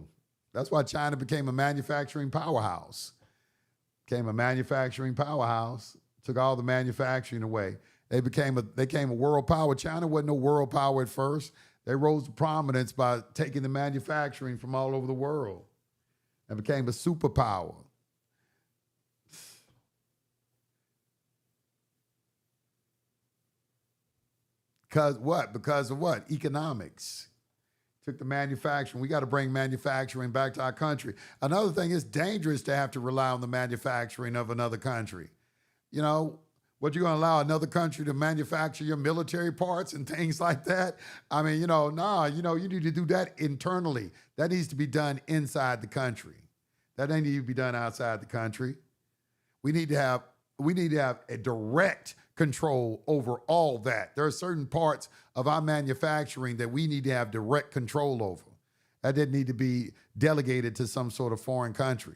That's why China became a manufacturing powerhouse. Became a manufacturing powerhouse, took all the manufacturing away. They became a world power. China wasn't no world power at first. They rose to prominence by taking the manufacturing from all over the world and became a superpower. Because what? Because of what? Economics. Took the manufacturing. We got to bring manufacturing back to our country. Another thing, it's dangerous to have to rely on the manufacturing of another country. What, you're going to allow another country to manufacture your military parts and things like that? I mean, you need to do that internally. That needs to be done inside the country. That ain't need to be done outside the country. We need to have a direct control over all that. There are certain parts of our manufacturing that we need to have direct control over. That didn't need to be delegated to some sort of foreign country.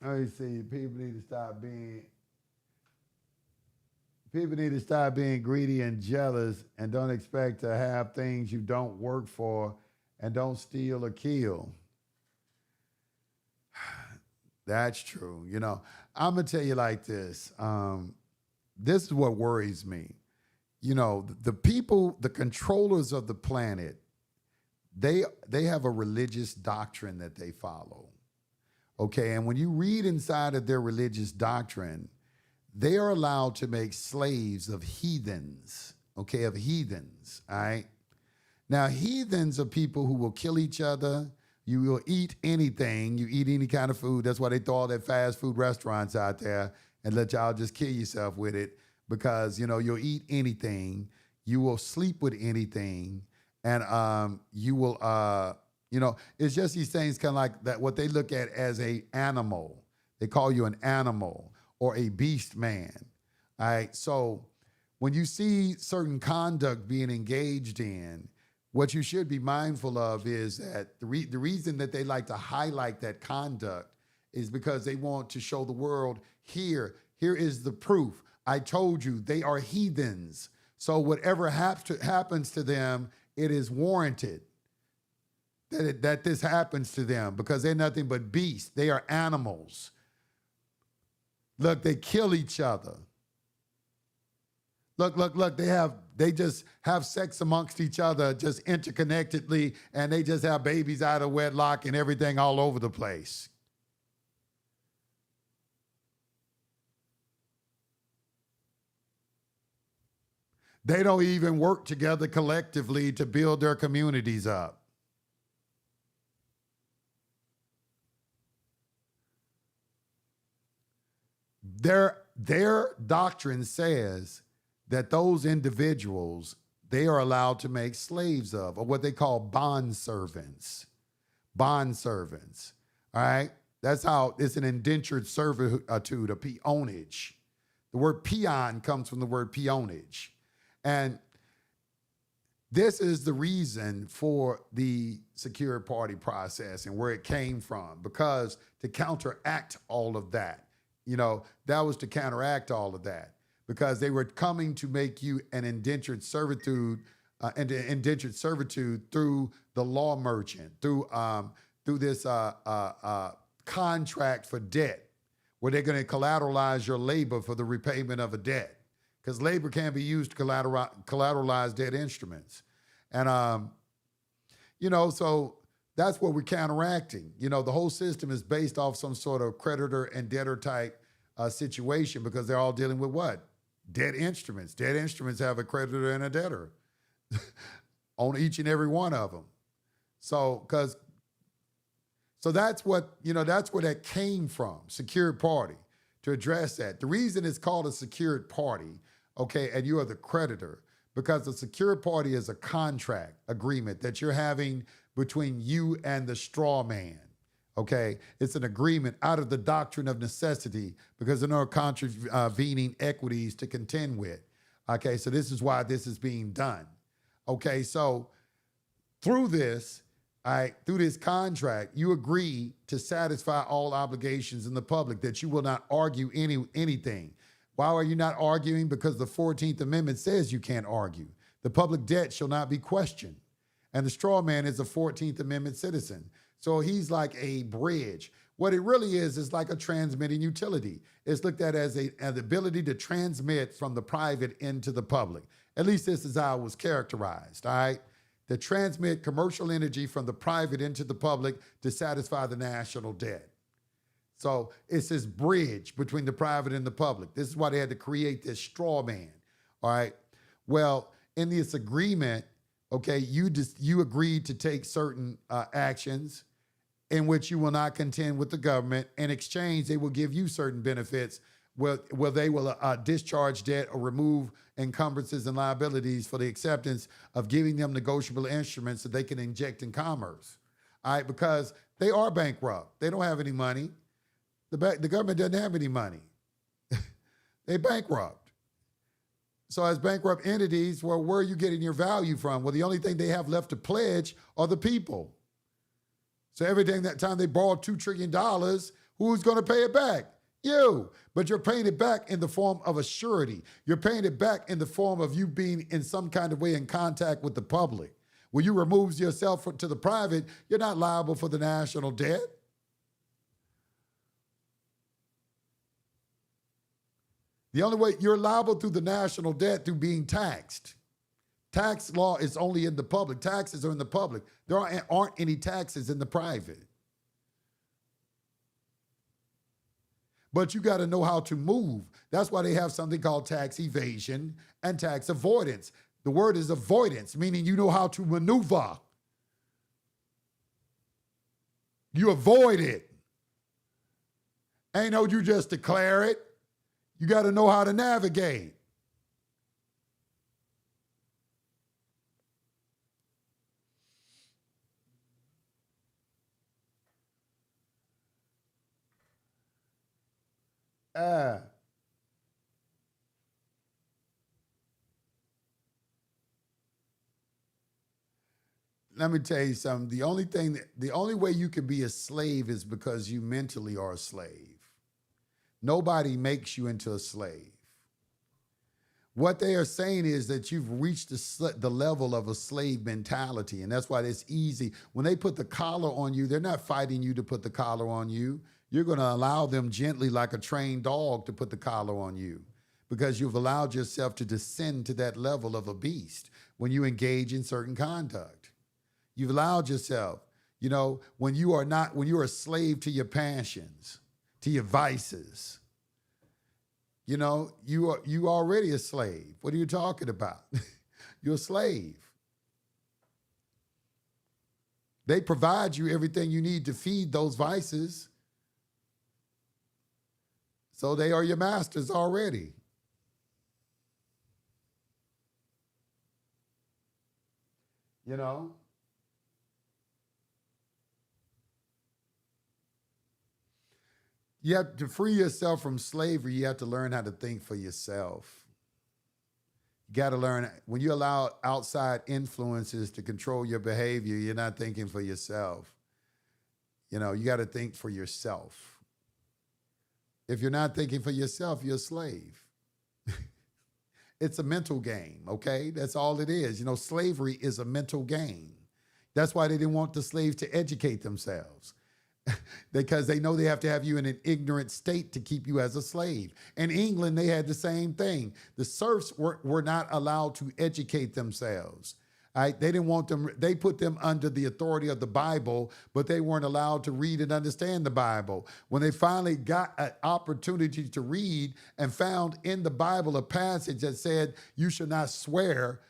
Let me see. People need to stop being greedy and jealous and don't expect to have things you don't work for and don't steal or kill. That's true. I'm gonna tell you like this. This is what worries me. The people, the controllers of the planet, they have a religious doctrine that they follow. Okay, and when you read inside of their religious doctrine, they are allowed to make slaves of heathens. Okay, of heathens. All right. Now, heathens are people who will kill each other. You will eat anything. You eat any kind of food. That's why they throw all that fast food restaurants out there and let y'all just kill yourself with it because, you'll eat anything. You will sleep with anything. And you will, it's just these things kind of like that, what they look at as a animal. They call you an animal or a beast man. All right. So when you see certain conduct being engaged in, what you should be mindful of is that the reason that they like to highlight that conduct is because they want to show the world, here is the proof. I told you they are heathens. So whatever happens to them, it is warranted that this happens to them because they're nothing but beasts. They are animals. Look, they kill each other. Look, they just have sex amongst each other just interconnectedly, and they just have babies out of wedlock and everything all over the place. They don't even work together collectively to build their communities up. Their doctrine says that those individuals, they are allowed to make slaves of, or what they call bond servants. Bond servants. All right? That's how it's an indentured servitude, a peonage. The word peon comes from the word peonage. And this is the reason for the secure party process and where it came from, because to counteract all of that, that was to counteract all of that. Because they were coming to make you an indentured servitude, through the law merchant, through this contract for debt, where they're going to collateralize your labor for the repayment of a debt, because labor can be used to collateralize debt instruments, and so that's what we're counteracting. The whole system is based off some sort of creditor and debtor type situation, because they're all dealing with what? Debt instruments. Debt instruments have a creditor and a debtor on each and every one of them. So that's what, that's where that came from, secured party, to address that. The reason it's called a secured party, okay, and you are the creditor, because the secured party is a contract agreement that you're having between you and the straw man. Okay, it's an agreement out of the doctrine of necessity, because there are no contravening equities to contend with. Okay, so this is why this is being done. Okay, so through this contract, you agree to satisfy all obligations in the public, that you will not argue anything. Why are you not arguing? Because the 14th Amendment says you can't argue. The public debt shall not be questioned. And the straw man is a 14th Amendment citizen. So he's like a bridge. What it really is like a transmitting utility. It's looked at as an ability to transmit from the private into the public. At least this is how it was characterized, all right? To transmit commercial energy from the private into the public to satisfy the national debt. So it's this bridge between the private and the public. This is why they had to create this straw man, all right? Well, in this agreement, okay, you agreed to take certain actions in which you will not contend with the government. In exchange, they will give you certain benefits where they will discharge debt or remove encumbrances and liabilities for the acceptance of giving them negotiable instruments that they can inject in commerce. All right, because they are bankrupt. They don't have any money. The government doesn't have any money. They bankrupt. So as bankrupt entities, well, where are you getting your value from? Well, the only thing they have left to pledge are the people. So everything that time they borrowed $2 trillion, who's going to pay it back? You. But you're paying it back in the form of a surety. You're paying it back in the form of you being in some kind of way in contact with the public. When you remove yourself to the private, you're not liable for the national debt. The only way you're liable through the national debt through being taxed. Tax law is only in the public. Taxes are in the public. There aren't any taxes in the private. But you got to know how to move. That's why they have something called tax evasion and tax avoidance. The word is avoidance, meaning you know how to maneuver. You avoid it. Ain't no you just declare it. You got to know how to navigate. Let me tell you something. The only way you can be a slave is because you mentally are a slave. Nobody makes you into a slave. What they are saying is that you've reached the level of a slave mentality, and that's why it's easy. When they put the collar on you, they're not fighting you to put the collar on you. You're going to allow them gently, like a trained dog, to put the collar on you because you've allowed yourself to descend to that level of a beast when you engage in certain conduct. You've allowed yourself, when you're a slave to your passions, to your vices, you are already a slave. What are you talking about? You're a slave. They provide you everything you need to feed those vices. So they are your masters already. You have to free yourself from slavery. You have to learn how to think for yourself. You got to learn when you allow outside influences to control your behavior, you're not thinking for yourself. You got to think for yourself. If you're not thinking for yourself, you're a slave. It's a mental game, okay? That's all it is. Slavery is a mental game. That's why they didn't want the slaves to educate themselves. Because they know they have to have you in an ignorant state to keep you as a slave. In England, they had the same thing. The serfs were not allowed to educate themselves. Right? They didn't want them, they put them under the authority of the Bible, but they weren't allowed to read and understand the Bible. When they finally got an opportunity to read and found in the Bible a passage that said, you should not swear,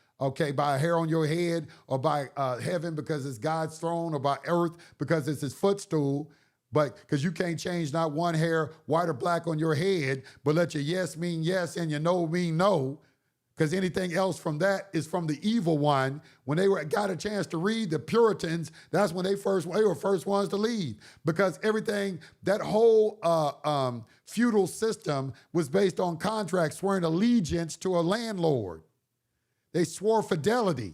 by a hair on your head, or by heaven because it's God's throne, or by earth because it's his footstool, but because you can't change not one hair, white or black, on your head, but let your yes mean yes and your no mean no, because anything else from that is from the evil one. When they got a chance to read, the Puritans, that's when they were first ones to leave, because everything, that whole feudal system was based on contracts, swearing allegiance to a landlord. They swore fidelity.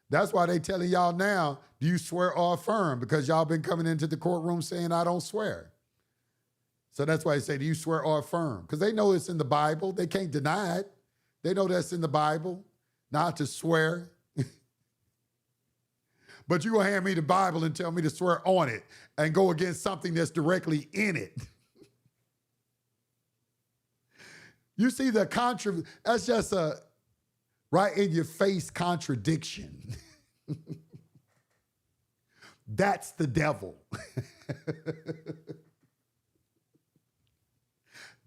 That's why they telling y'all now, do you swear or affirm? Because y'all been coming into the courtroom saying, I don't swear. So that's why they say, do you swear or affirm? Because they know it's in the Bible. They can't deny it. They know that's in the Bible, not to swear. But you're going to hand me the Bible and tell me to swear on it and go against something that's directly in it. You see the that's just a right in your face contradiction. That's the devil.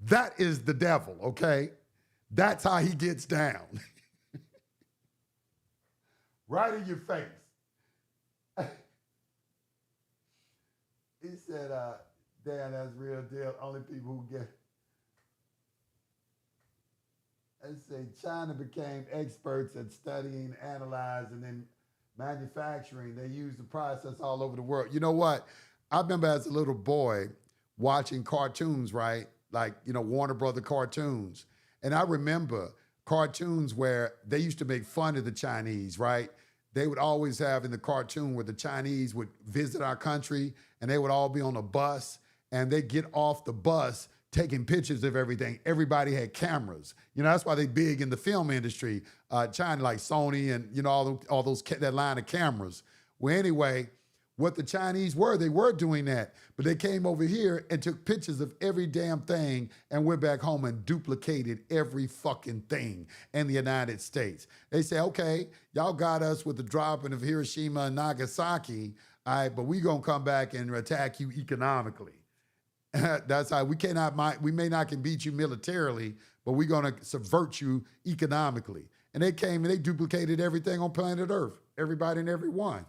That is the devil, okay? That's how he gets down. Right in your face. He said, damn, that's real deal. Only people who get. They say China became experts at studying, analyzing, and manufacturing. They use the process all over the world. You know what? I remember as a little boy watching cartoons, right? Like, Warner Brother cartoons. And I remember cartoons where they used to make fun of the Chinese, right? They would always have in the cartoon where the Chinese would visit our country and they would all be on a bus and they get off the bus taking pictures of everything. Everybody had cameras. That's why they big in the film industry. China, like Sony and, all those, that line of cameras. Well, anyway, what the Chinese were, they were doing that. But they came over here and took pictures of every damn thing and went back home and duplicated every fucking thing in the United States. They say, okay, y'all got us with the dropping of Hiroshima and Nagasaki, all right, but we gonna come back and attack you economically. That's how we may not can beat you militarily, but we're gonna subvert you economically. And they came and they duplicated everything on planet Earth, everybody and everyone.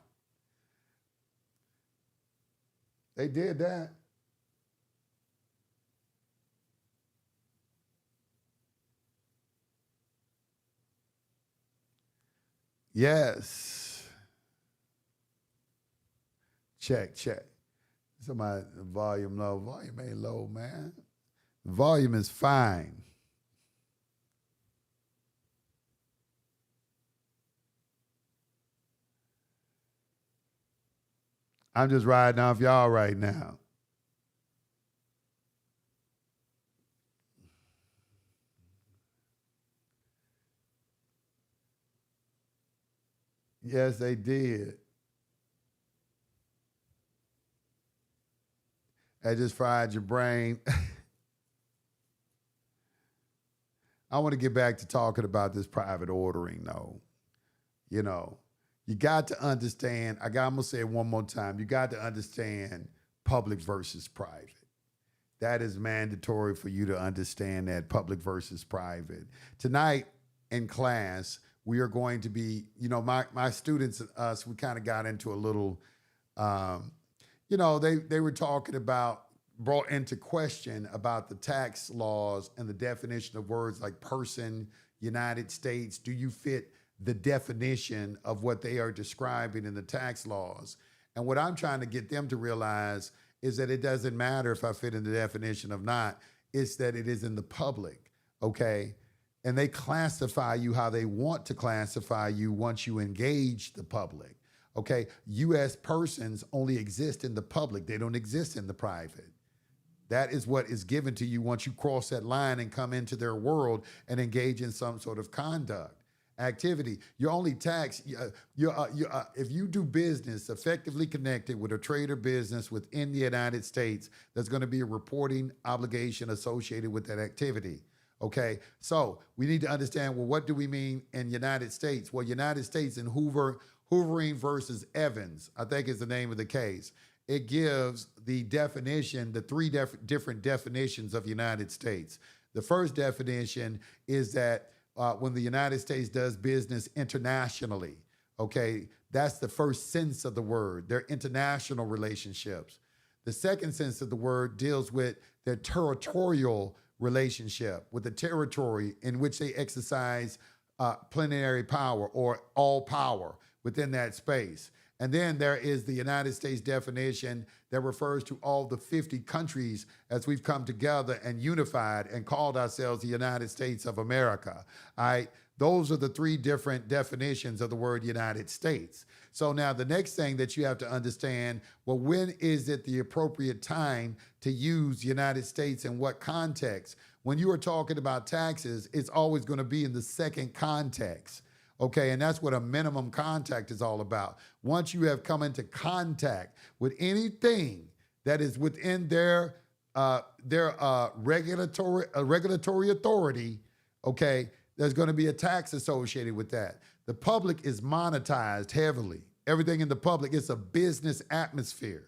They did that. Yes. Check. Somebody, volume low. Volume ain't low, man. The volume is fine. I'm just riding off y'all right now. Yes, they did. That just fried your brain. I want to get back to talking about this private ordering, though. You got to understand, I'm going to say it one more time. You got to understand public versus private. That is mandatory for you to understand that public versus private. Tonight in class, we are going to be, my students and us, we kind of got into a little, they were talking about, brought into question about the tax laws and the definition of words like person, United States. Do you fit the definition of what they are describing in the tax laws? And what I'm trying to get them to realize is that it doesn't matter if I fit in the definition or not. It's that it is in the public, okay? And they classify you how they want to classify you once you engage the public, okay? U.S. persons only exist in the public. They don't exist in the private. That is what is given to you once you cross that line and come into their world and engage in some sort of conduct, activity. You're only taxed, if you do business effectively connected with a trade or business within the United States, there's going to be a reporting obligation associated with that activity. Okay, so we need to understand, well, what do we mean in United States? Well, United States in Hoovering versus Evans, I think is the name of the case. It gives the definition, the three different definitions of United States. The first definition is that when the United States does business internationally, okay, that's the first sense of the word, their international relationships. The second sense of the word deals with their territorial relationship, with the territory in which they exercise plenary power or all power within that space. And then there is the United States definition that refers to all the 50 countries as we've come together and unified and called ourselves the United States of America. All right? Those are the three different definitions of the word United States. So now the next thing that you have to understand, well, when is it the appropriate time to use United States in what context? When you are talking about taxes, it's always going to be in the second context. Okay, and that's what a minimum contact is all about. Once you have come into contact with anything that is within their regulatory authority, okay, there's going to be a tax associated with that. The public is monetized heavily. Everything in the public, it's a business atmosphere.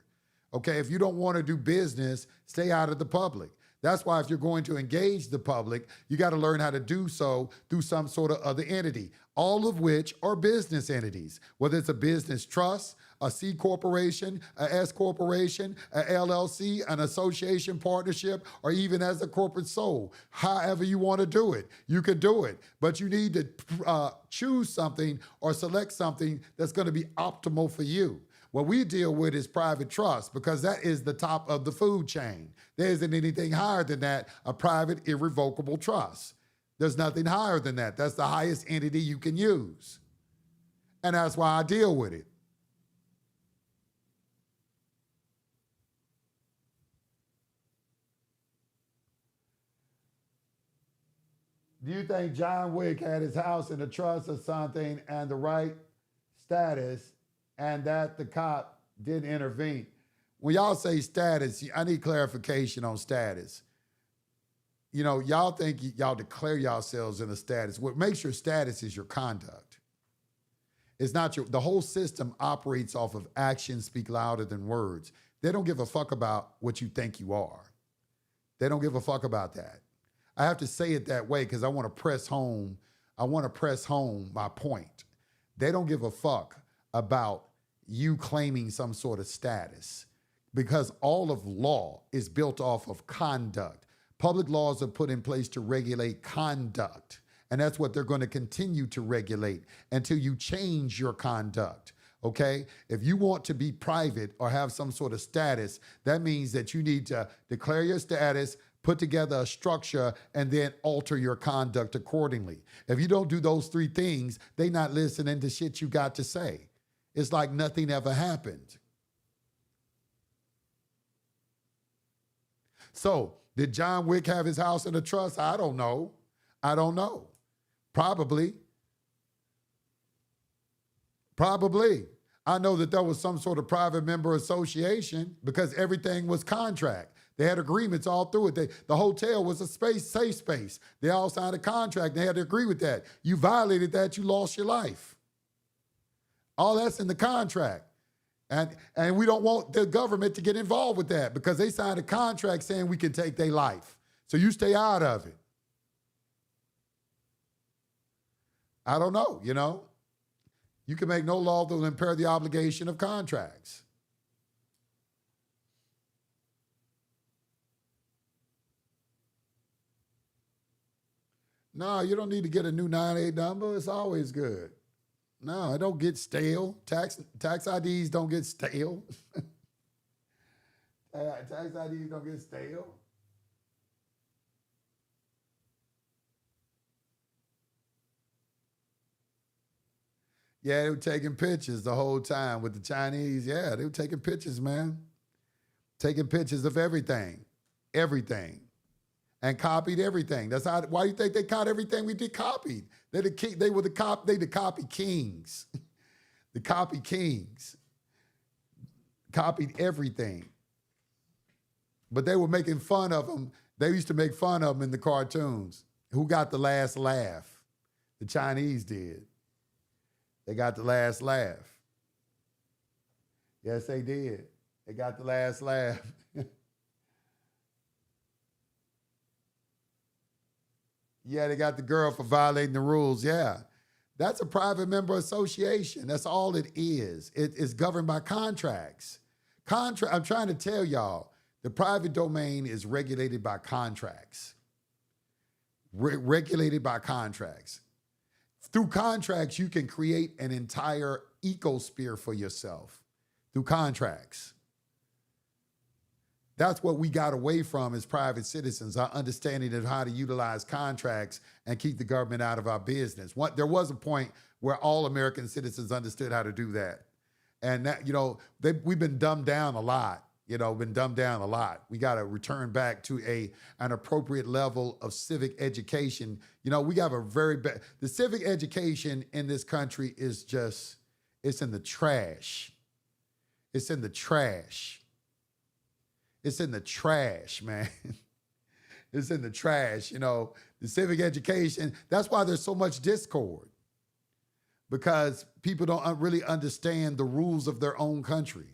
Okay, if you don't want to do business, stay out of the public. That's why if you're going to engage the public, you got to learn how to do so through some sort of other entity, all of which are business entities, whether it's a business trust, a C corporation, a S corporation, a LLC, an association partnership, or even as a corporate sole. However you want to do it, you can do it. But you need to choose something or select something that's going to be optimal for you. What we deal with is private trust because that is the top of the food chain. There isn't anything higher than that, a private irrevocable trust. There's nothing higher than that. That's the highest entity you can use. And that's why I deal with it. Do you think John Wick had his house in a trust or something and the right status and that the cop didn't intervene? When y'all say status, I need clarification on status. You know, y'all think y'all declare yourselves in a status. What makes your status is your conduct. It's not the whole system operates off of actions speak louder than words. They don't give a fuck about what you think you are. They don't give a fuck about that. I have to say it that way because I want to press home. I want to press home my point. They don't give a fuck about you claiming some sort of status because all of law is built off of conduct. Public laws are put in place to regulate conduct, and that's what they're going to continue to regulate until you change your conduct. Okay? If you want to be private or have some sort of status, that means that you need to declare your status, put together a structure, and then alter your conduct accordingly. If you don't do those three things, they're not listening to shit you got to say. It's like nothing ever happened. So, did John Wick have his house in a trust? I don't know. I don't know. Probably. I know that there was some sort of private member association because everything was contract. They had agreements all through it. The hotel was a safe space. They all signed a contract. They had to agree with that. You violated that, you lost your life. All that's in the contract. And we don't want the government to get involved with that because they signed a contract saying we can take their life. So you stay out of it. I don't know, you know. You can make no law that will impair the obligation of contracts. No, you don't need to get a new 98 number. It's always good. No, it don't get stale. Tax IDs don't get stale. Tax IDs don't get stale. Yeah, they were taking pictures the whole time with the Chinese. Yeah, they were taking pictures, man. Taking pictures of everything. Everything. And copied everything. That's how. Why do you think they caught everything we did copied? They the copy kings. The copy kings. Copied everything. But they were making fun of them. They used to make fun of them in the cartoons. Who got the last laugh? The Chinese did. They got the last laugh. Yes, they did. They got the last laugh. Yeah, they got the girl for violating the rules. Yeah. That's a private member association. That's all it is. It is governed by contracts. I'm trying to tell y'all, the private domain is regulated by contracts. Regulated by contracts. Through contracts, you can create an entire ecosphere for yourself through contracts. That's what we got away from as private citizens, our understanding of how to utilize contracts and keep the government out of our business. There was a point where all American citizens understood how to do that. And that, we've been dumbed down a lot. We got to return back to an appropriate level of civic education. We got the civic education in this country is it's in the trash. It's in the trash. It's in the trash, man. It's in the trash, the civic education. That's why there's so much discord, because people don't really understand the rules of their own country.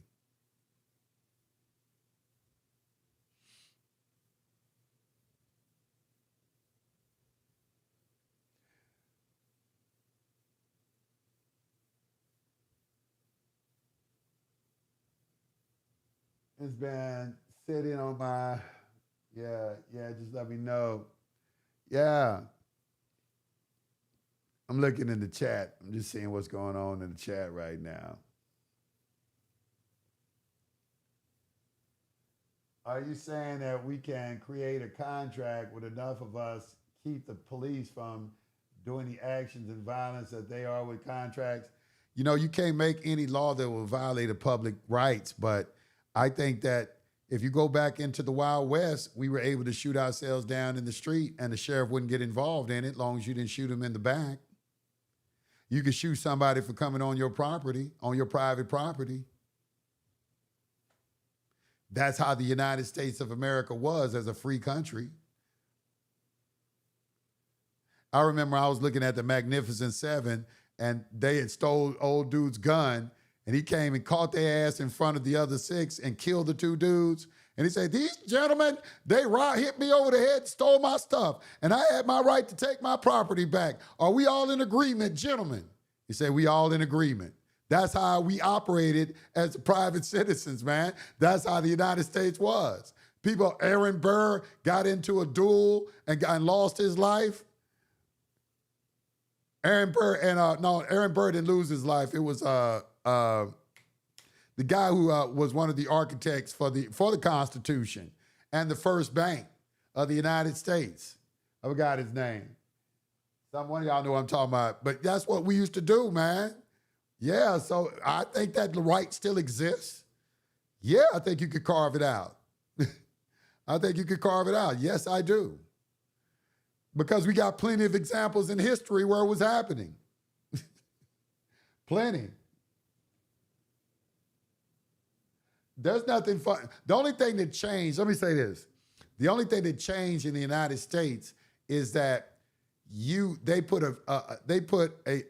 It's been sitting on my, just let me know. Yeah. I'm looking in the chat. I'm just seeing what's going on in the chat right now. Are you saying that we can create a contract with enough of us, keep the police from doing the actions and violence that they are with contracts? You can't make any law that will violate the public rights, but I think that If you go back into the Wild West, we were able to shoot ourselves down in the street and the sheriff wouldn't get involved in it as long as you didn't shoot him in the back. You could shoot somebody for coming on your property, on your private property. That's how the United States of America was as a free country. I remember I was looking at the Magnificent Seven and they had stole old dude's gun and he came and caught their ass in front of the other six and killed the two dudes. And he said, these gentlemen, they hit me over the head, stole my stuff, and I had my right to take my property back. Are we all in agreement, gentlemen? He said, we all in agreement. That's how we operated as private citizens, man. That's how the United States was. People, Aaron Burr got into a duel and lost his life. Aaron Burr didn't lose his life. It was the guy who was one of the architects for the Constitution and the first bank of the United States. I forgot his name. One of y'all know what I'm talking about. But that's what we used to do, man. Yeah, so I think that the right still exists. Yeah, I think you could carve it out. I think you could carve it out. Yes, I do. Because we got plenty of examples in history where it was happening. Plenty. There's nothing fun. The only thing that changed, let me say this. The only thing that changed in the United States is that they put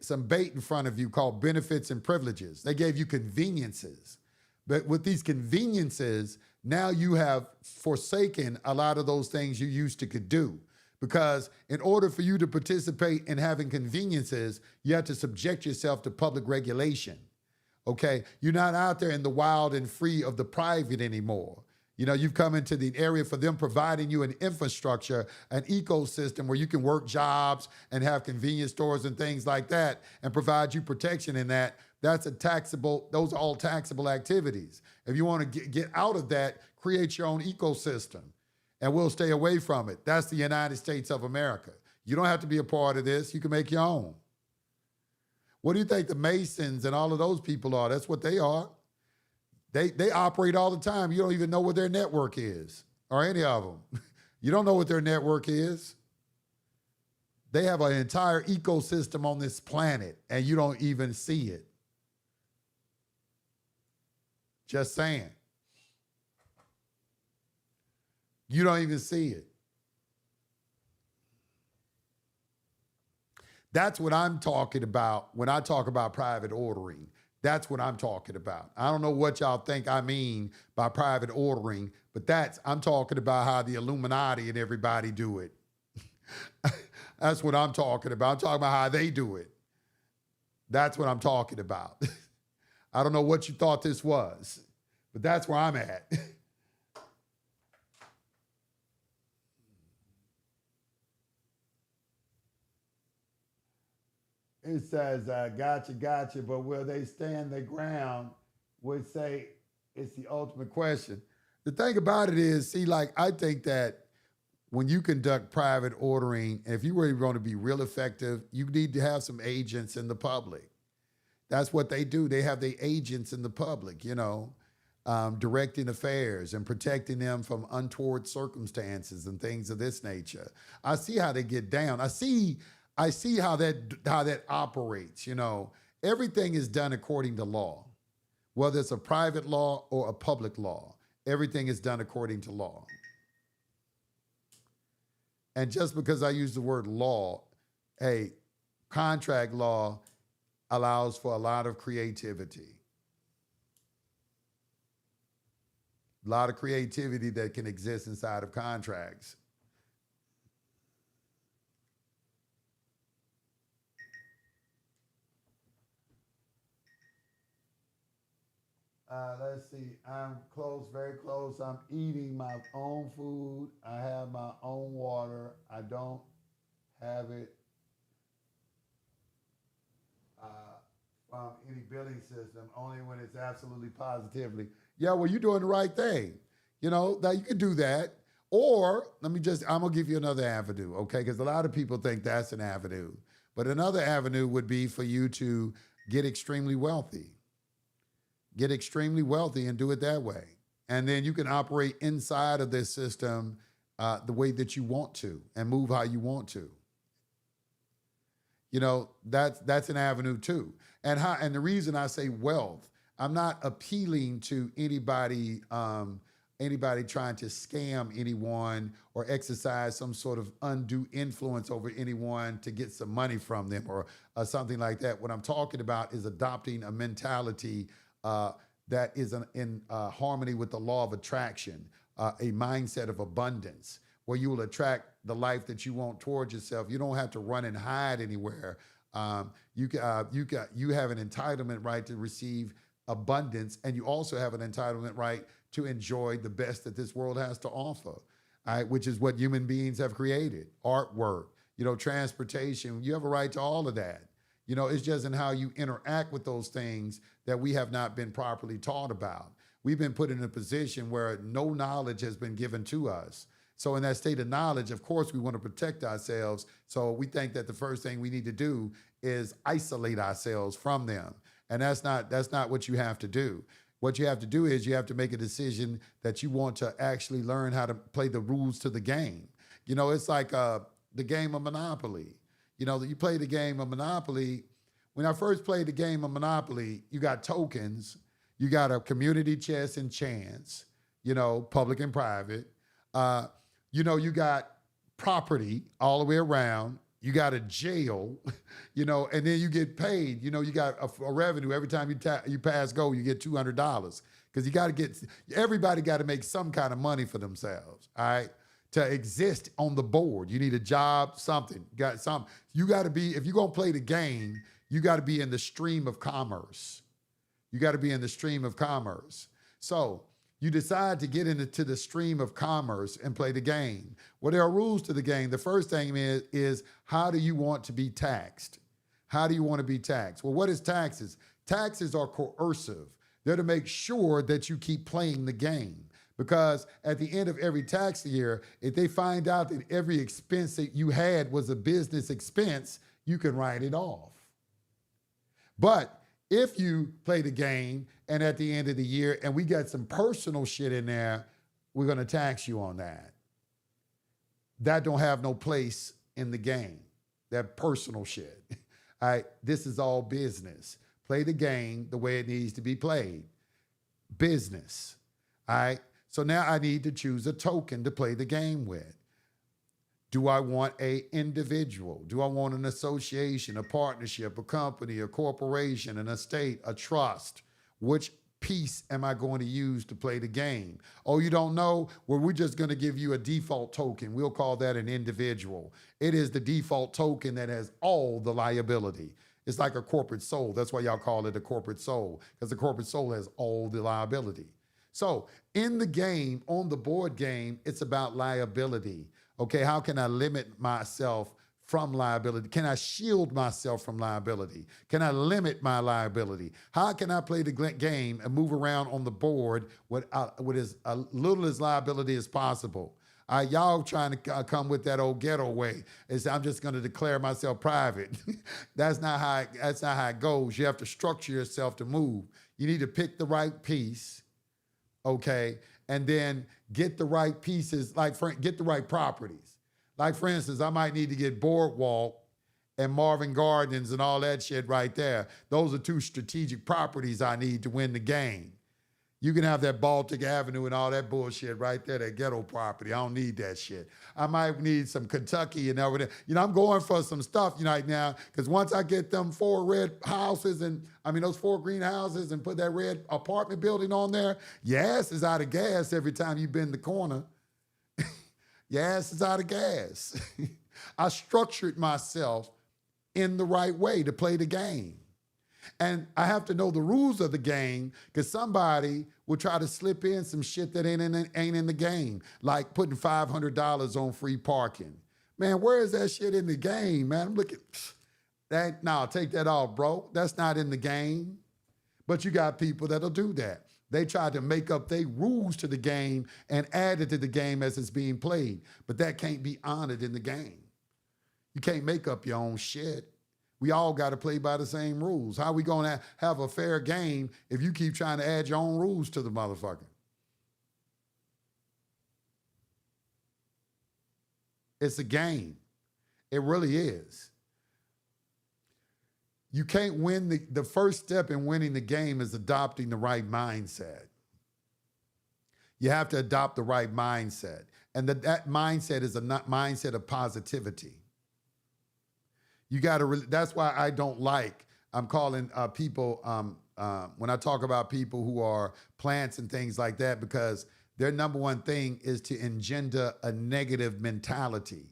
some bait in front of you called benefits and privileges. They gave you conveniences. But with these conveniences, now you have forsaken a lot of those things you used to could do. Because in order for you to participate in having conveniences, you have to subject yourself to public regulation. Okay? You're not out there in the wild and free of the private anymore. You know, you've come into the area for them providing you an infrastructure, an ecosystem where you can work jobs and have convenience stores and things like that and provide you protection in that. Those are all taxable activities. If you want to get out of that, create your own ecosystem and we'll stay away from it. That's the United States of America. You don't have to be a part of this. You can make your own. What do you think the Masons and all of those people are? That's what they are. They operate all the time. You don't even know what their network is, or any of them. You don't know what their network is. They have an entire ecosystem on this planet, and you don't even see it. Just saying. You don't even see it. That's what I'm talking about when I talk about private ordering. That's what I'm talking about. I don't know what y'all think I mean by private ordering, but I'm talking about how the Illuminati and everybody do it. That's what I'm talking about. I'm talking about how they do it. That's what I'm talking about. I don't know what you thought this was, but that's where I'm at. It says, gotcha, but will they stand their ground would say it's the ultimate question. The thing about it is, I think that when you conduct private ordering, if you were going to be real effective, you need to have some agents in the public. That's what they do. They have their agents in the public, directing affairs and protecting them from untoward circumstances and things of this nature. I see how they get down. I see how that operates. Everything is done according to law, whether it's a private law or a public law. Everything is done according to law. And just because I use the word law, contract law allows for a lot of creativity. A lot of creativity that can exist inside of contracts. Let's see. I'm close, very close. I'm eating my own food. I have my own water. I don't have it from any billing system, only when it's absolutely positively. Yeah, well, you're doing the right thing. That you can do that. Or I'm going to give you another avenue, okay? Because a lot of people think that's an avenue. But another avenue would be for you to get extremely wealthy. Get extremely wealthy and do it that way. And then you can operate inside of this system the way that you want to and move how you want to. That's an avenue too. And the reason I say wealth, I'm not appealing to anybody trying to scam anyone or exercise some sort of undue influence over anyone to get some money from them or something like that. What I'm talking about is adopting a mentality that is in harmony with the law of attraction, a mindset of abundance, where you will attract the life that you want towards yourself. You don't have to run and hide anywhere. You have an entitlement right to receive abundance, and you also have an entitlement right to enjoy the best that this world has to offer, all right, which is what human beings have created. Artwork, transportation, you have a right to all of that. It's just in how you interact with those things that we have not been properly taught about. We've been put in a position where no knowledge has been given to us. So in that state of knowledge, of course, we want to protect ourselves. So we think that the first thing we need to do is isolate ourselves from them. And that's not what you have to do. What you have to do is you have to make a decision that you want to actually learn how to play the rules to the game. It's like the game of Monopoly. You play the game of Monopoly. When I first played the game of Monopoly, you got tokens, you got a community chest and chance, public and private. You got property all the way around. You got a jail, and then you get paid. You got a revenue every time you pass go. You get $200 because everybody got to make some kind of money for themselves. All right, to exist on the board, you need a job, something. You got to be, if you're gonna play the game, you got to be in the stream of commerce. You got to be in the stream of commerce. So you decide to get into the stream of commerce and play the game. Well, there are rules to the game. The first thing is how do you want to be taxed? How do you want to be taxed? Well, what is taxes? Taxes are coercive. They're to make sure that you keep playing the game. Because at the end of every tax year, if they find out that every expense that you had was a business expense, you can write it off. But if you play the game and at the end of the year and we got some personal shit in there, we're going to tax you on that. That don't have no place in the game, that personal shit. All right, this is all business. Play the game the way it needs to be played. Business. All right, so now I need to choose a token to play the game with. Do I want an individual? Do I want an association, a partnership, a company, a corporation, an estate, a trust? Which piece am I going to use to play the game? Oh, you don't know? Well, we're just going to give you a default token. We'll call that an individual. It is the default token that has all the liability. It's like a corporate soul. That's why y'all call it a corporate soul, because the corporate soul has all the liability. So in the game, on the board game, it's about liability. Okay, how can I limit myself from liability? Can I shield myself from liability? Can I limit my liability? How can I play the game and move around on the board with as little as liability as possible? Y'all trying to come with that old ghetto way. Is I'm just going to declare myself private. That's not how it goes. You have to structure yourself to move. You need to pick the right piece, okay, and then get the right pieces, get the right properties. Like, for instance, I might need to get Boardwalk and Marvin Gardens and all that shit right there. Those are two strategic properties I need to win the game. You can have that Baltic Avenue and all that bullshit right there, that ghetto property. I don't need that shit. I might need some Kentucky and everything. I'm going for some stuff right now, because once I get them 4 red houses those 4 green houses and put that red apartment building on there, your ass is out of gas every time you bend the corner. Your ass is out of gas. I structured myself in the right way to play the game. And I have to know the rules of the game, because somebody will try to slip in some shit that ain't in the game, like putting $500 on free parking. Man, where is that shit in the game, man? I'm looking, take that off, bro. That's not in the game. But you got people that'll do that. They try to make up their rules to the game and add it to the game as it's being played. But that can't be honored in the game. You can't make up your own shit. We all got to play by the same rules. How are we going to have a fair game if you keep trying to add your own rules to the motherfucker? It's a game. It really is. You can't win the first step in winning the game is adopting the right mindset. You have to adopt the right mindset. And that mindset is a mindset of positivity. You got to, that's why I don't like, I'm calling people, when I talk about people who are plants and things like that, because their number one thing is to engender a negative mentality,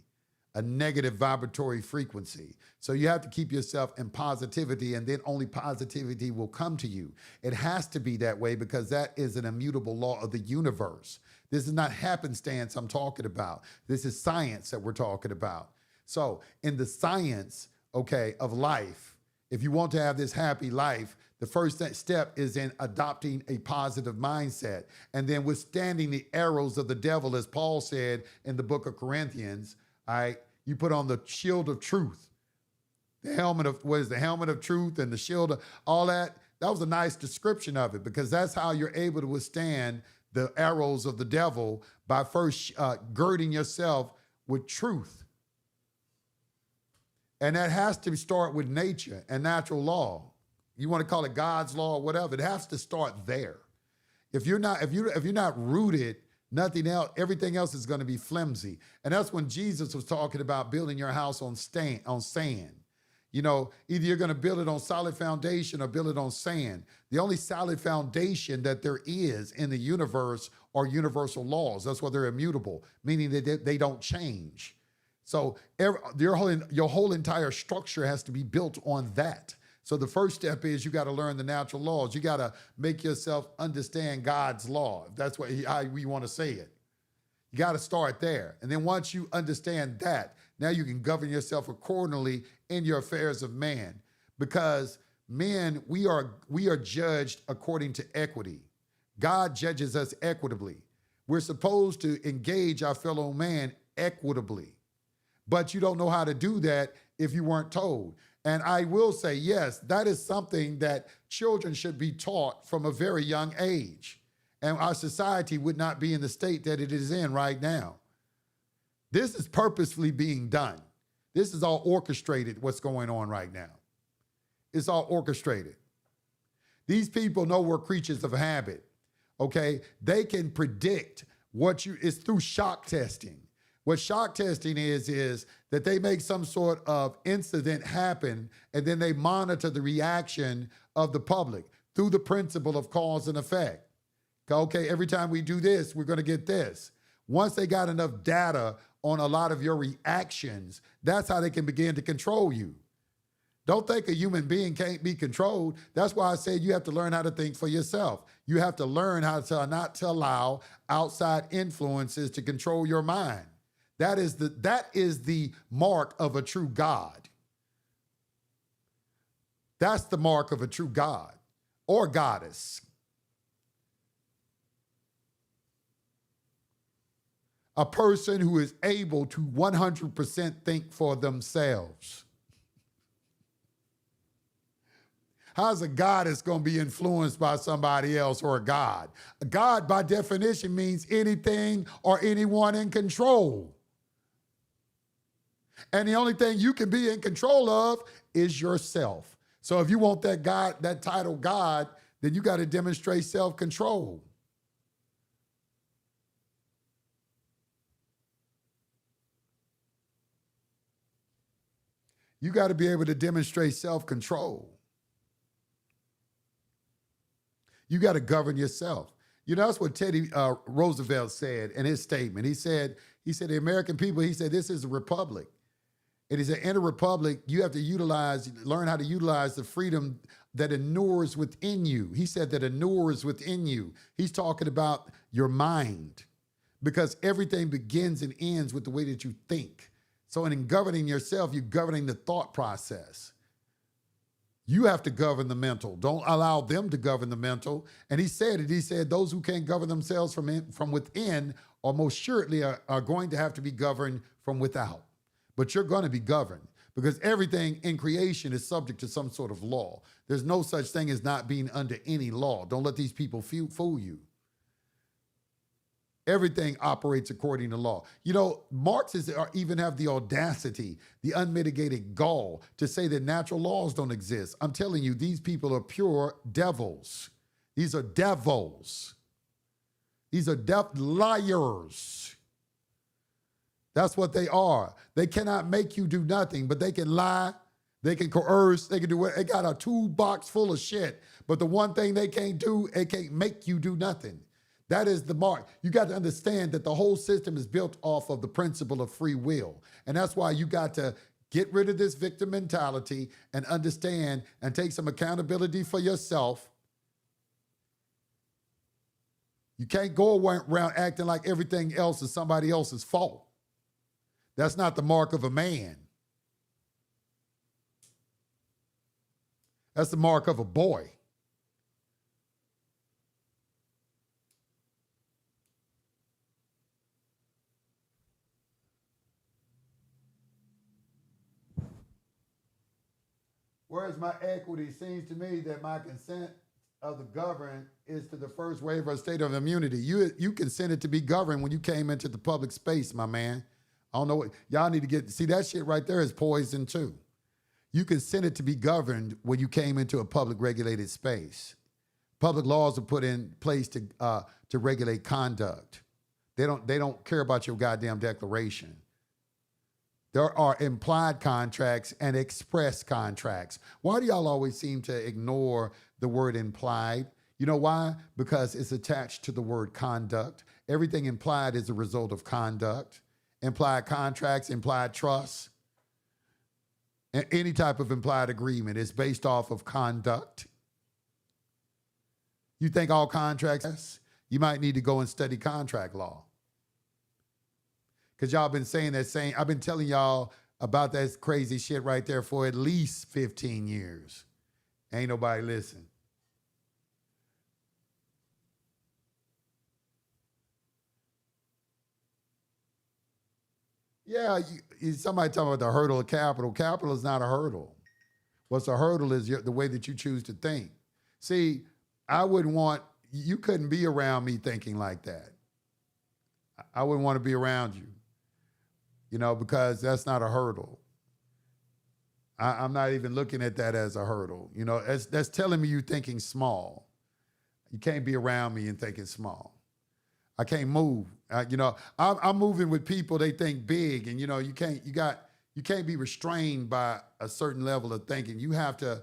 a negative vibratory frequency. So you have to keep yourself in positivity, and then only positivity will come to you. It has to be that way because that is an immutable law of the universe. This is not happenstance I'm talking about. This is science that we're talking about. So in the science, okay, of life, if you want to have this happy life, the first step is in adopting a positive mindset and then withstanding the arrows of the devil, as Paul said in the book of Corinthians. All right, you put on the shield of truth, the helmet of, what is the helmet of truth and the shield of all that. That was a nice description of it, because that's how you're able to withstand the arrows of the devil, by first girding yourself with truth. And that has to start with nature and natural law. You want to call it God's law or whatever. It has to start there. If you're not rooted, nothing else, everything else is going to be flimsy. And that's when Jesus was talking about building your house on sand. You know, either you're going to build it on solid foundation or build it on sand. The only solid foundation that there is in the universe are universal laws. That's why they're immutable, meaning that they don't change. So your whole entire structure has to be built on that. So the first step is you got to learn the natural laws. You got to make yourself understand God's law. If that's how we want to say it. You got to start there. And then once you understand that, now you can govern yourself accordingly in your affairs of man. Because men, we are judged according to equity. God judges us equitably. We're supposed to engage our fellow man equitably. But you don't know how to do that if you weren't told. And I will say, yes, that is something that children should be taught from a very young age. And our society would not be in the state that it is in right now. This is purposefully being done. This is all orchestrated, what's going on right now. It's all orchestrated. These people know we're creatures of habit, okay? They can predict it's through shock testing. What shock testing is that they make some sort of incident happen and then they monitor the reaction of the public through the principle of cause and effect. Okay, every time we do this, we're going to get this. Once they got enough data on a lot of your reactions, that's how they can begin to control you. Don't think a human being can't be controlled. That's why I say you have to learn how to think for yourself. You have to learn how to not to allow outside influences to control your mind. That is the mark of a true God. That's the mark of a true God or goddess. A person who is able to 100% think for themselves. How's a goddess going to be influenced by somebody else or a god? A god, by definition, means anything or anyone in control. And the only thing you can be in control of is yourself. So if you want that God, that title God, then you got to demonstrate self-control. You got to be able to demonstrate self-control. You got to govern yourself. You know, that's what Teddy Roosevelt said in his statement. He said, the American people, he said, this is a republic. And he said, in a republic, you have to learn how to utilize the freedom that inures within you. He said that inures within you. He's talking about your mind, because everything begins and ends with the way that you think. So in governing yourself, you're governing the thought process. You have to govern the mental. Don't allow them to govern the mental. And he said it. He said those who can't govern themselves from within are most surely are going to have to be governed from without. But you're going to be governed, because everything in creation is subject to some sort of law. There's no such thing as not being under any law. Don't let these people fool you. Everything operates according to law. You know, Marxists even have the audacity, the unmitigated gall to say that natural laws don't exist. I'm telling you, these people are pure devils. These are devils. These are liars. That's what they are. They cannot make you do nothing, but they can lie, they can coerce, they can do what. They got a toolbox full of shit, but the one thing they can't do, they can't make you do nothing. That is the mark. You got to understand that the whole system is built off of the principle of free will. And that's why you got to get rid of this victim mentality and understand and take some accountability for yourself. You can't go around acting like everything else is somebody else's fault. That's not the mark of a man. That's the mark of a boy. Whereas my equity seems to me that my consent of the governed is to the first waiver of state of immunity. You consented to be governed when you came into the public space, my man. I don't know what y'all need to see that shit right there is poison too. You consented to be governed when you came into a public regulated space. Public laws are put in place to regulate conduct. They don't care about your goddamn declaration. There are implied contracts and express contracts. Why do y'all always seem to ignore the word implied? You know why? Because it's attached to the word conduct. Everything implied is a result of conduct. Implied contracts, implied trusts, and any type of implied agreement is based off of conduct. You think all contracts? You might need to go and study contract law. Because y'all been saying that same, I've been telling y'all about that crazy shit right there for at least 15 years. Ain't nobody listen. Yeah, somebody talking about the hurdle of capital. Capital is not a hurdle. What's a hurdle is the way that you choose to think. See, I wouldn't want, you couldn't be around me thinking like that. I wouldn't want to be around you, because that's not a hurdle. I'm not even looking at that as a hurdle. That's telling me you're thinking small. You can't be around me and thinking small. I can't move. I'm moving with people, they think big, and you can't be restrained by a certain level of thinking. You have to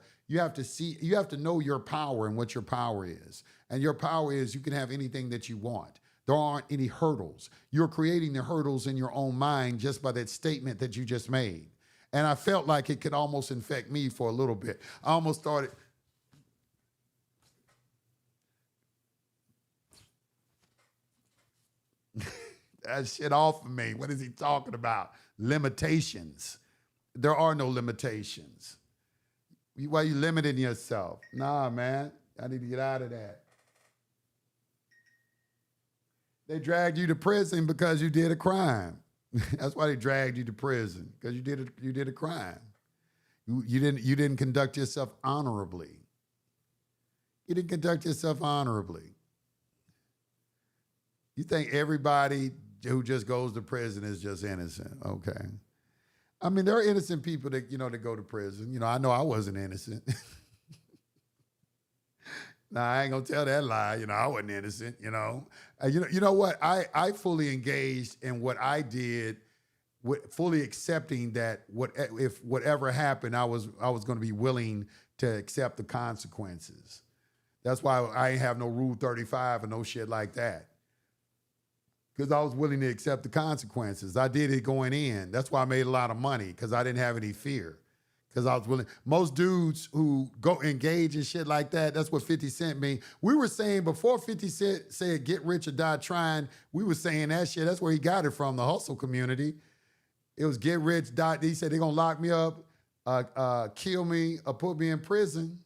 know your power and what your power is. And your power is you can have anything that you want. There aren't any hurdles. You're creating the hurdles in your own mind just by that statement that you just made. And I felt like it could almost infect me for a little bit. I almost started. That shit off of me. What is he talking about? Limitations. There are no limitations. Why are you limiting yourself? Nah, man. I need to get out of that. They dragged you to prison because you did a crime. That's why they dragged you to prison, because you did a crime. You didn't conduct yourself honorably. You didn't conduct yourself honorably. You think everybody who just goes to prison is just innocent? Okay. I mean, there are innocent people that that go to prison. I know I wasn't innocent. Nah, I ain't gonna tell that lie. I wasn't innocent. You know what? I fully engaged in what I did, fully accepting that if whatever happened, I was going to be willing to accept the consequences. That's why I ain't have no Rule 35 or no shit like that. Because I was willing to accept the consequences. I did it going in. That's why I made a lot of money, because I didn't have any fear. Because I was willing. Most dudes who go engage in shit like that, that's what 50 Cent mean. We were saying before 50 Cent said get rich or die trying, we were saying that shit. That's where he got it from, the hustle community. It was get rich, die. He said they're going to lock me up, kill me, or put me in prison.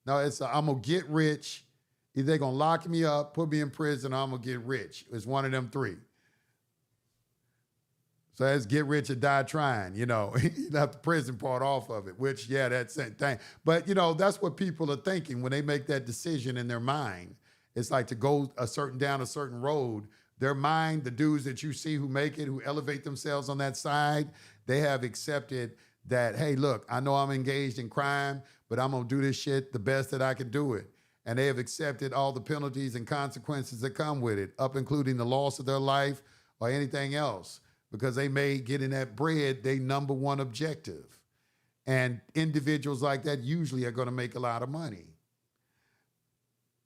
No, it's I'm going to get rich. Either they're going to lock me up, put me in prison, or I'm going to get rich. It's one of them three. So that's get rich or die trying, you left the prison part off of it, which, yeah, that's the same thing. But, that's what people are thinking when they make that decision in their mind. It's like to go down a certain road. Their mind, the dudes that you see who make it, who elevate themselves on that side, they have accepted that, hey, look, I know I'm engaged in crime, but I'm gonna do this shit the best that I can do it. And they have accepted all the penalties and consequences that come with it, up including the loss of their life or anything else, because they made getting that bread their number one objective. And individuals like that usually are gonna make a lot of money.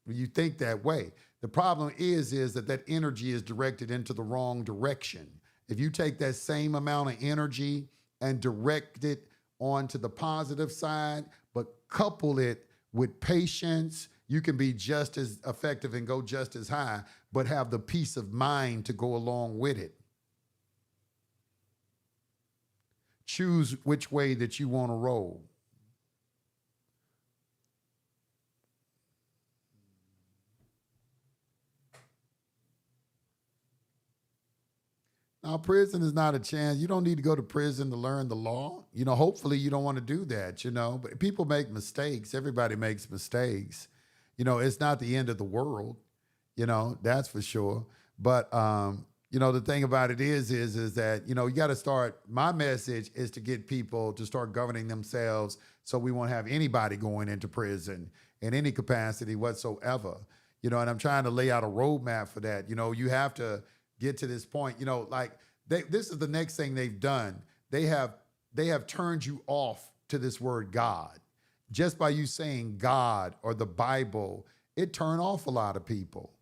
When you think that way. The problem is that energy is directed into the wrong direction. If you take that same amount of energy and direct it onto the positive side, but couple it with patience, you can be just as effective and go just as high, but have the peace of mind to go along with it. Choose which way that you want to roll. Now, prison is not a chance. You don't need to go to prison to learn the law. Hopefully you don't want to do that, but people make mistakes. Everybody makes mistakes. It's not the end of the world, that's for sure. But, the thing about it is that, you got to start, my message is to get people to start governing themselves so we won't have anybody going into prison in any capacity whatsoever. And I'm trying to lay out a roadmap for that. You have to get to this point, this is the next thing they've done. They have turned you off to this word God. Just by you saying God or the Bible, it turned off a lot of people.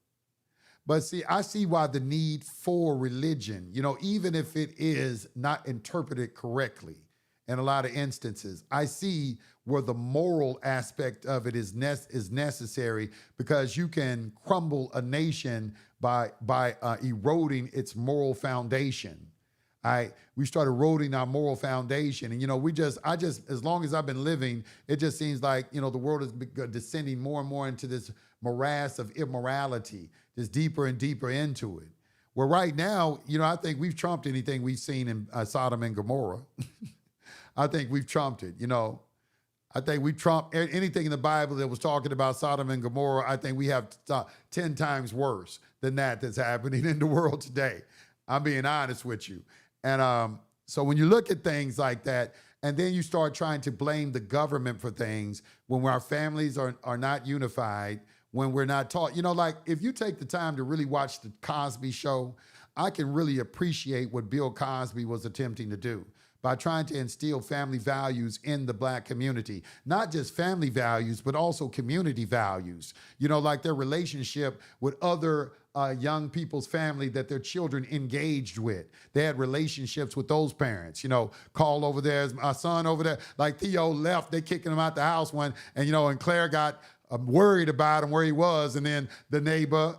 But see, I see why the need for religion, even if it is not interpreted correctly in a lot of instances, I see where the moral aspect of it is necessary, because you can crumble a nation by eroding its moral foundation. We start eroding our moral foundation, and as long as I've been living, it just seems like the world is descending more and more into this morass of immorality, just deeper and deeper into it. Where right now, I think we've trumped anything we've seen in Sodom and Gomorrah. I think we've trumped it. I think we trumped anything in the Bible that was talking about Sodom and Gomorrah. I think we have 10 times worse than that's happening in the world today. I'm being honest with you. And so when you look at things like that, and then you start trying to blame the government for things when our families are not unified, when we're not taught, if you take the time to really watch the Cosby Show, I can really appreciate what Bill Cosby was attempting to do by trying to instill family values in the Black community. Not just family values, but also community values. Like their relationship with other young people's family that their children engaged with. They had relationships with those parents. Carl over there is my son over there. Like Theo left, they kicking him out the house and Claire got worried about him where he was. And then the neighbor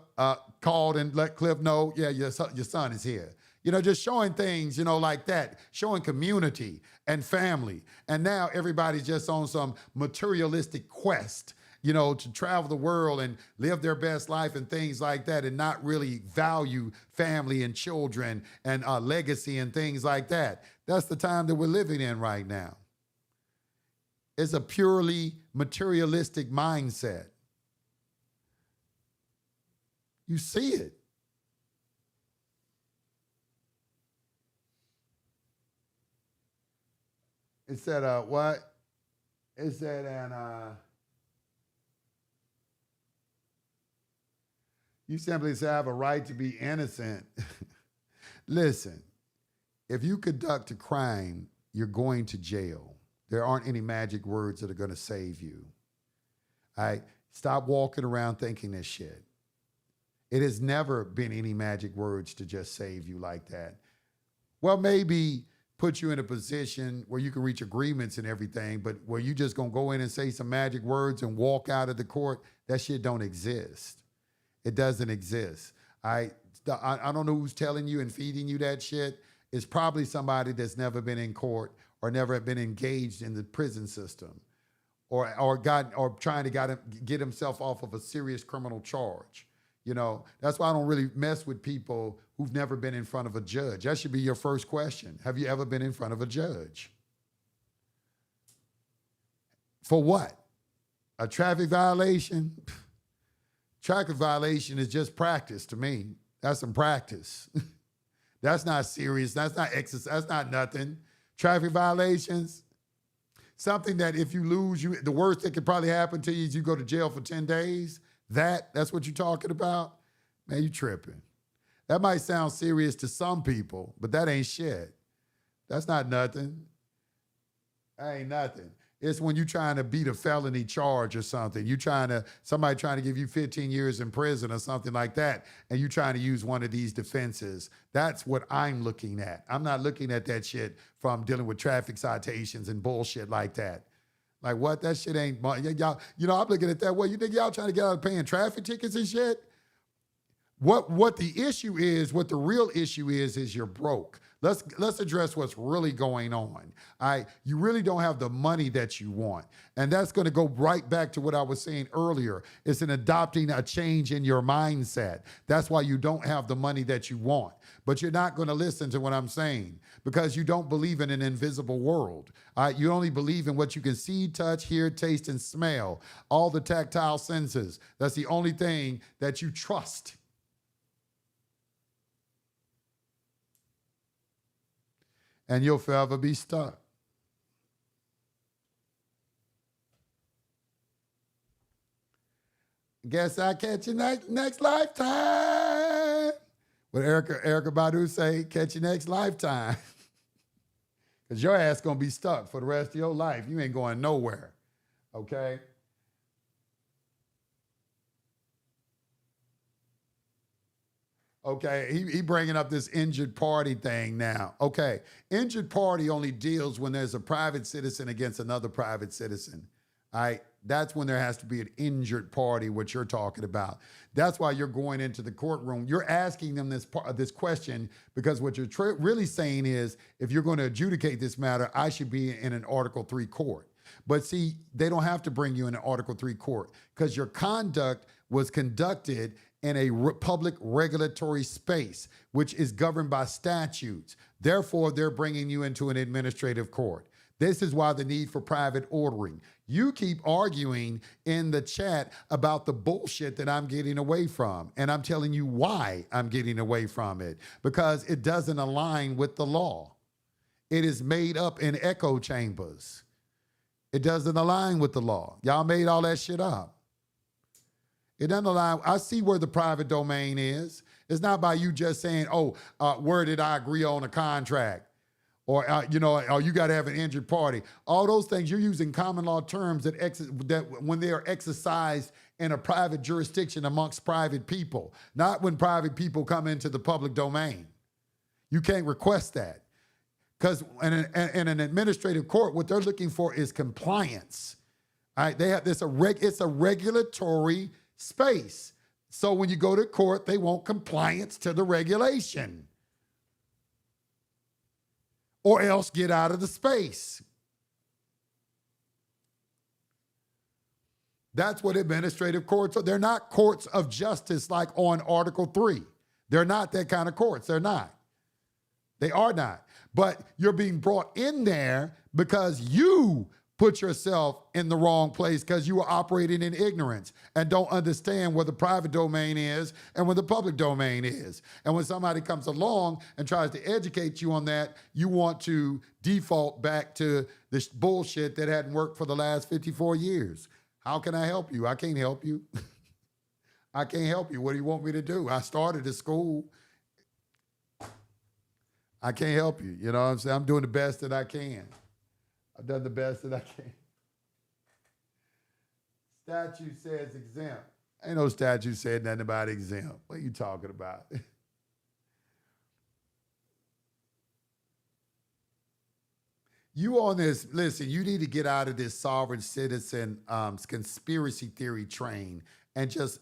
called and let Cliff know, yeah, your son is here. Just showing things, like that, showing community and family. And now everybody's just on some materialistic quest, to travel the world and live their best life and things like that, and not really value family and children and legacy and things like that. That's the time that we're living in right now. It's a purely materialistic mindset. You see it. It said, what? It said, you simply say, I have a right to be innocent. Listen, if you conduct a crime, you're going to jail. There aren't any magic words that are going to save you. All right? Stop walking around thinking this shit. It has never been any magic words to just save you like that. Well, maybe put you in a position where you can reach agreements and everything, but where you just gonna go in and say some magic words and walk out of the court, that shit don't exist. It doesn't exist. I don't know who's telling you and feeding you that shit. It's probably somebody that's never been in court or never been engaged in the prison system, or trying to get himself off of a serious criminal charge. That's why I don't really mess with people who've never been in front of a judge. That should be your first question. Have you ever been in front of a judge? For what? A traffic violation? Traffic violation is just practice to me. That's some practice. That's not serious. That's not exercise. That's not nothing. Traffic violations, something that if you lose, the worst that could probably happen to you is you go to jail for 10 days. That's what you're talking about? Man, you tripping. That might sound serious to some people, but that ain't shit. That's not nothing. That ain't nothing. It's when you're trying to beat a felony charge or something. Somebody trying to give you 15 years in prison or something like that, and you trying to use one of these defenses. That's what I'm looking at. I'm not looking at that shit from dealing with traffic citations and bullshit like that. Like what? That shit ain't, y'all, I'm looking at that way. You think y'all trying to get out of paying traffic tickets and shit? What the issue is, what the real issue is you're broke. Let's address what's really going on. You really don't have the money that you want. And that's going to go right back to what I was saying earlier. It's in adopting a change in your mindset. That's why you don't have the money that you want. But you're not going to listen to what I'm saying because you don't believe in an invisible world. You only believe in what you can see, touch, hear, taste, and smell. All the tactile senses. That's the only thing that you trust. And you'll forever be stuck. Guess I'll catch you next lifetime. What Erykah Badu say, catch you next lifetime. Because your ass going to be stuck for the rest of your life. You ain't going nowhere, okay? Okay, he bringing up this injured party thing now. Okay, injured party only deals when there's a private citizen against another private citizen. All right, that's when there has to be an injured party, what you're talking about. That's why you're going into the courtroom. You're asking them this question because what you're really saying is, if you're going to adjudicate this matter, I should be in an Article 3 court. But see, they don't have to bring you in an Article 3 court because your conduct was conducted in a public regulatory space, which is governed by statutes. Therefore, they're bringing you into an administrative court. This is why the need for private ordering. You keep arguing in the chat about the bullshit that I'm getting away from, and I'm telling you why I'm getting away from it, because it doesn't align with the law. It is made up in echo chambers. It doesn't align with the law. Y'all made all that shit up. It doesn't align. I see where the private domain is. It's not by you just saying, where did I agree on a contract? Or, you got to have an injured party. All those things, you're using common law terms that when they are exercised in a private jurisdiction amongst private people, not when private people come into the public domain. You can't request that. Because in an administrative court, what they're looking for is compliance. All right, it's a regulatory space. So when you go to court, they want compliance to the regulation. Or else get out of the space. That's what administrative courts are. They're not courts of justice like on Article 3. They're not that kind of courts. They're not. They are not. But you're being brought in there because you put yourself in the wrong place because you are operating in ignorance and don't understand where the private domain is and where the public domain is. And when somebody comes along and tries to educate you on that, you want to default back to this bullshit that hadn't worked for the last 54 years. How can I help you? I can't help you. I can't help you. What do you want me to do? I started a school. I can't help you. You know what I'm saying? I'm doing the best that I can. I've done the best that I can. Statute says exempt. Ain't no statute said nothing about exempt. What are you talking about? You on this, listen, you need to get out of this sovereign citizen conspiracy theory train and just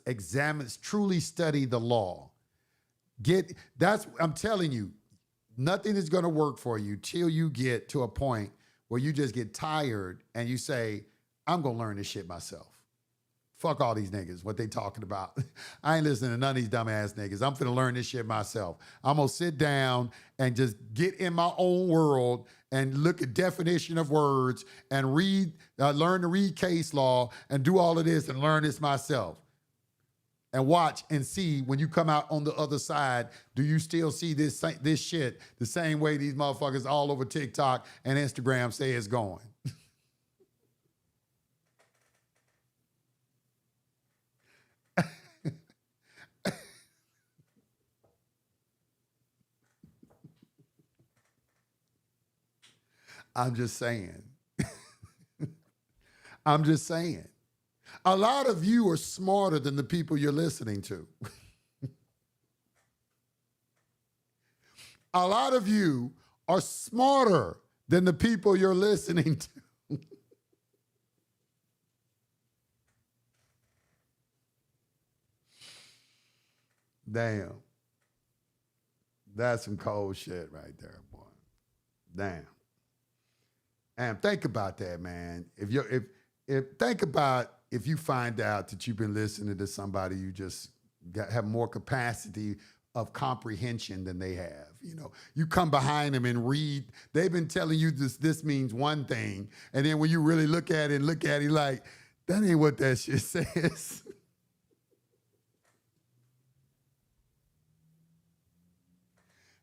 truly study the law. I'm telling you, nothing is going to work for you till you get to a point where you just get tired and you say, I'm going to learn this shit myself. Fuck all these niggas, what they talking about. I ain't listening to none of these dumbass niggas. I'm finna learn this shit myself. I'm gonna sit down and just get in my own world and look at definition of words and learn to read case law and do all of this and learn this myself. and watch and see when you come out on the other side, do you still see this shit the same way these motherfuckers all over TikTok and Instagram say it's going? I'm just saying. I'm just saying. A lot of you are smarter than the people you're listening to. A lot of you are smarter than the people you're listening to. Damn. That's some cold shit right there, boy. Damn. And think about that, man. If think about if you find out that you've been listening to somebody you just have more capacity of comprehension than they have. You know, you come behind them and read. They've been telling you this means one thing, and then when you really look at it, like, that ain't what that shit says.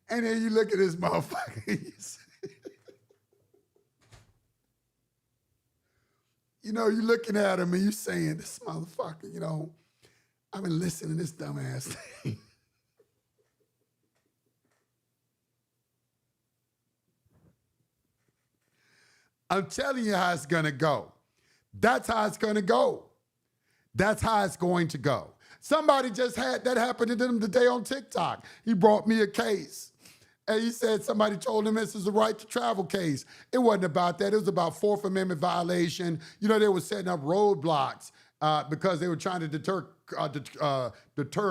And then you look at this motherfucker. You know, you're looking at him and you're saying, this motherfucker, you know, I've been listening to this dumbass thing. I'm telling you how it's going to go. That's how it's going to go. That's how it's going to go. Somebody just had that happen to them today on TikTok. He brought me a case. And he said somebody told him this is a right to travel case. It wasn't about that. It was about Fourth Amendment violation. You know, they were setting up roadblocks because they were trying to deter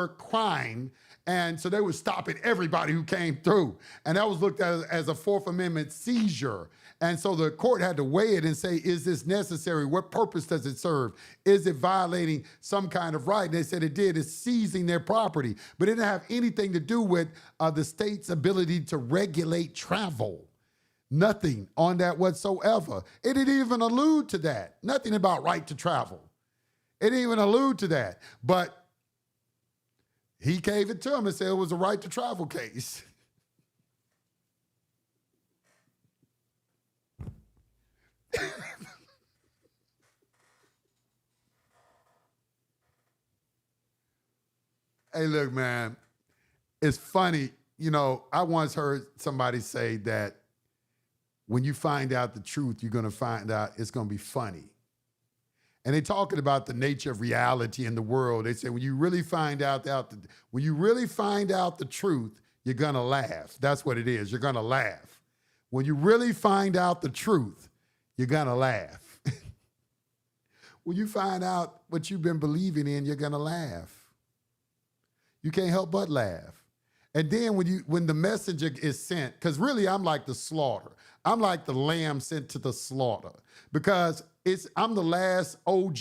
crime. And so they were stopping everybody who came through. And that was looked at as a Fourth Amendment seizure. And so the court had to weigh it and say, is this necessary? What purpose does it serve? Is it violating some kind of right? And they said it did. It's seizing their property. But it didn't have anything to do with the state's ability to regulate travel. Nothing on that whatsoever. It didn't even allude to that. Nothing about right to travel. It didn't even allude to that. But he gave it to him and said it was a right to travel case. Hey, look, man, it's funny. You know, I once heard somebody say that when you find out the truth, you're going to find out it's going to be funny. And they're talking about the nature of reality in the world. They say when you really find out the truth, you're going to laugh. That's what it is. You're going to laugh. When you really find out the truth, you're going to laugh. When you find out what you've been believing in, you're going to laugh. You can't help but laugh. And then when the messenger is sent, because really I'm like the slaughter. I'm like the lamb sent to the slaughter because I'm the last OG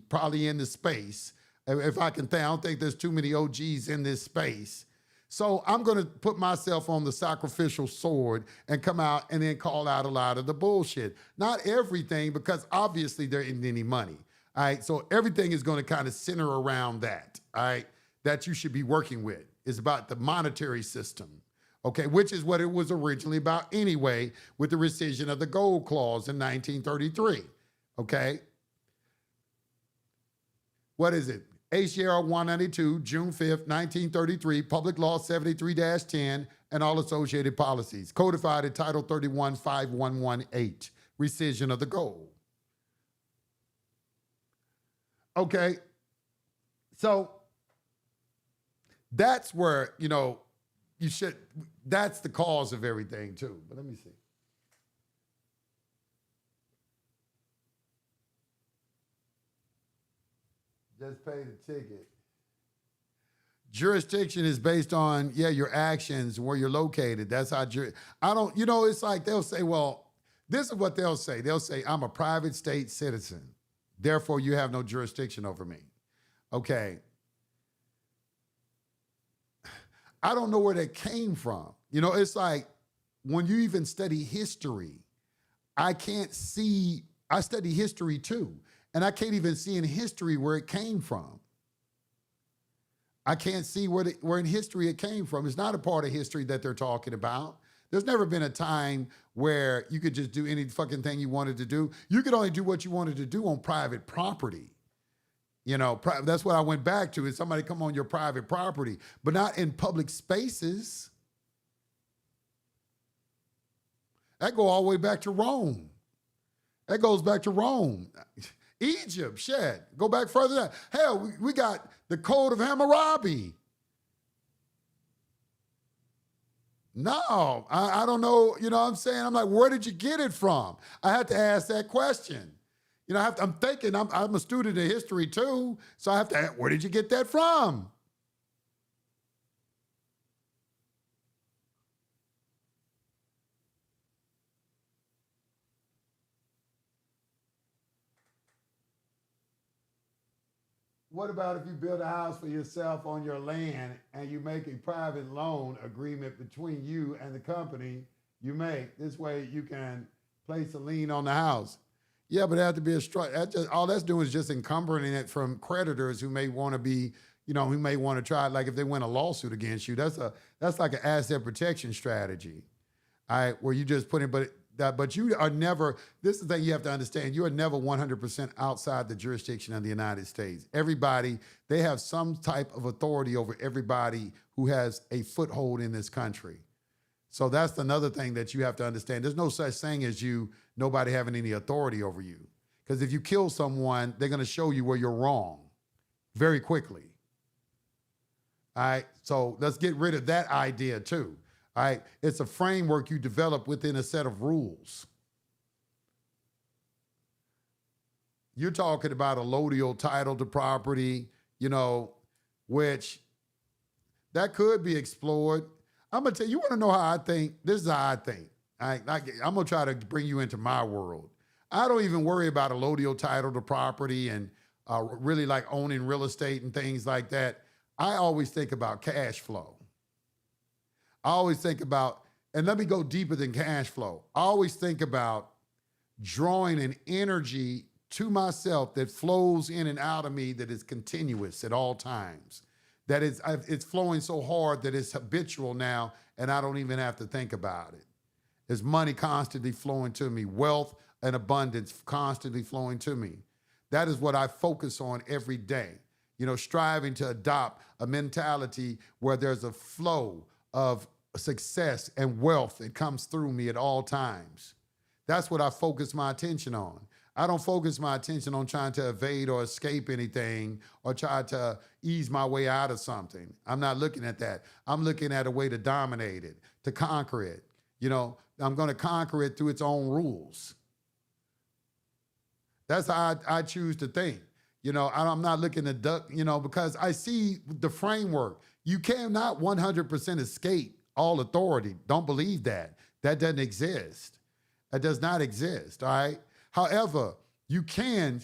probably in the space. If I can think, I don't think there's too many OGs in this space. So I'm going to put myself on the sacrificial sword and come out and then call out a lot of the bullshit. Not everything, because obviously there isn't any money. All right. So everything is going to kind of center around that. All right. That you should be working with. It's about the monetary system. Okay. Which is what it was originally about anyway, with the rescission of the gold clause in 1933. Okay. What is it? HJR 192, June 5th, 1933, Public Law 73-10, and all associated policies, codified in Title 31, 5118, rescission of the gold. Okay, so that's where, you know, that's the cause of everything too. But let me see. Just pay the ticket. Jurisdiction is based on, your actions, where you're located. That's how, it's like they'll say, well, this is what they'll say. They'll say, I'm a private state citizen. Therefore, you have no jurisdiction over me. Okay. I don't know where that came from. You know, it's like when you even study history, I study history too. And I can't even see in history where it came from. I can't see where in history it came from. It's not a part of history that they're talking about. There's never been a time where you could just do any fucking thing you wanted to do. You could only do what you wanted to do on private property. You know, that's what I went back to, is somebody come on your private property, but not in public spaces. That go all the way back to Rome. That goes back to Rome. Egypt, shit. Go back further than that. Hell, we got the Code of Hammurabi. No, I don't know. You know what I'm saying? I'm like, where did you get it from? I had to ask that question. You know, I'm thinking, I'm a student of history too, so I have to ask, where did you get that from? What about if you build a house for yourself on your land and you make a private loan agreement between you and the company you make? This way you can place a lien on the house. Yeah, but it has to be a structure. All that's doing is just encumbering it from creditors who may want to be, you know, who may want to try, like if they win a lawsuit against you, that's like an asset protection strategy. All right, where you just put in, but you are never, this is the thing you have to understand, you are never 100% outside the jurisdiction of the United States. Everybody, they have some type of authority over everybody who has a foothold in this country. So that's another thing that you have to understand. There's no such thing as nobody having any authority over you. Because if you kill someone, they're going to show you where you're wrong very quickly. All right, so let's get rid of that idea too. All right, it's a framework you develop within a set of rules. You're talking about a allodial title to property, you know, which that could be explored. I'm gonna tell you, you want to know how I think? This is how I think. I'm gonna try to bring you into my world. I don't even worry about a allodial title to property and really like owning real estate and things like that. I always think about cash flow. I always think about, and let me go deeper than cash flow. I always think about drawing an energy to myself that flows in and out of me that is continuous at all times. That it's flowing so hard that it's habitual now and I don't even have to think about it. There's money constantly flowing to me, wealth and abundance constantly flowing to me. That is what I focus on every day. You know, striving to adopt a mentality where there's a flow of success and wealth that comes through me at all times. That's what I focus my attention on. I don't focus my attention on trying to evade or escape anything or try to ease my way out of something. I'm not looking at that. I'm looking at a way to dominate it, to conquer it. You know, I'm going to conquer it through its own rules. That's how I choose to think. You know, I'm not looking to duck, you know, because I see the framework. You cannot 100% escape all authority. Don't believe that. That doesn't exist. It does not exist, all right? However, you can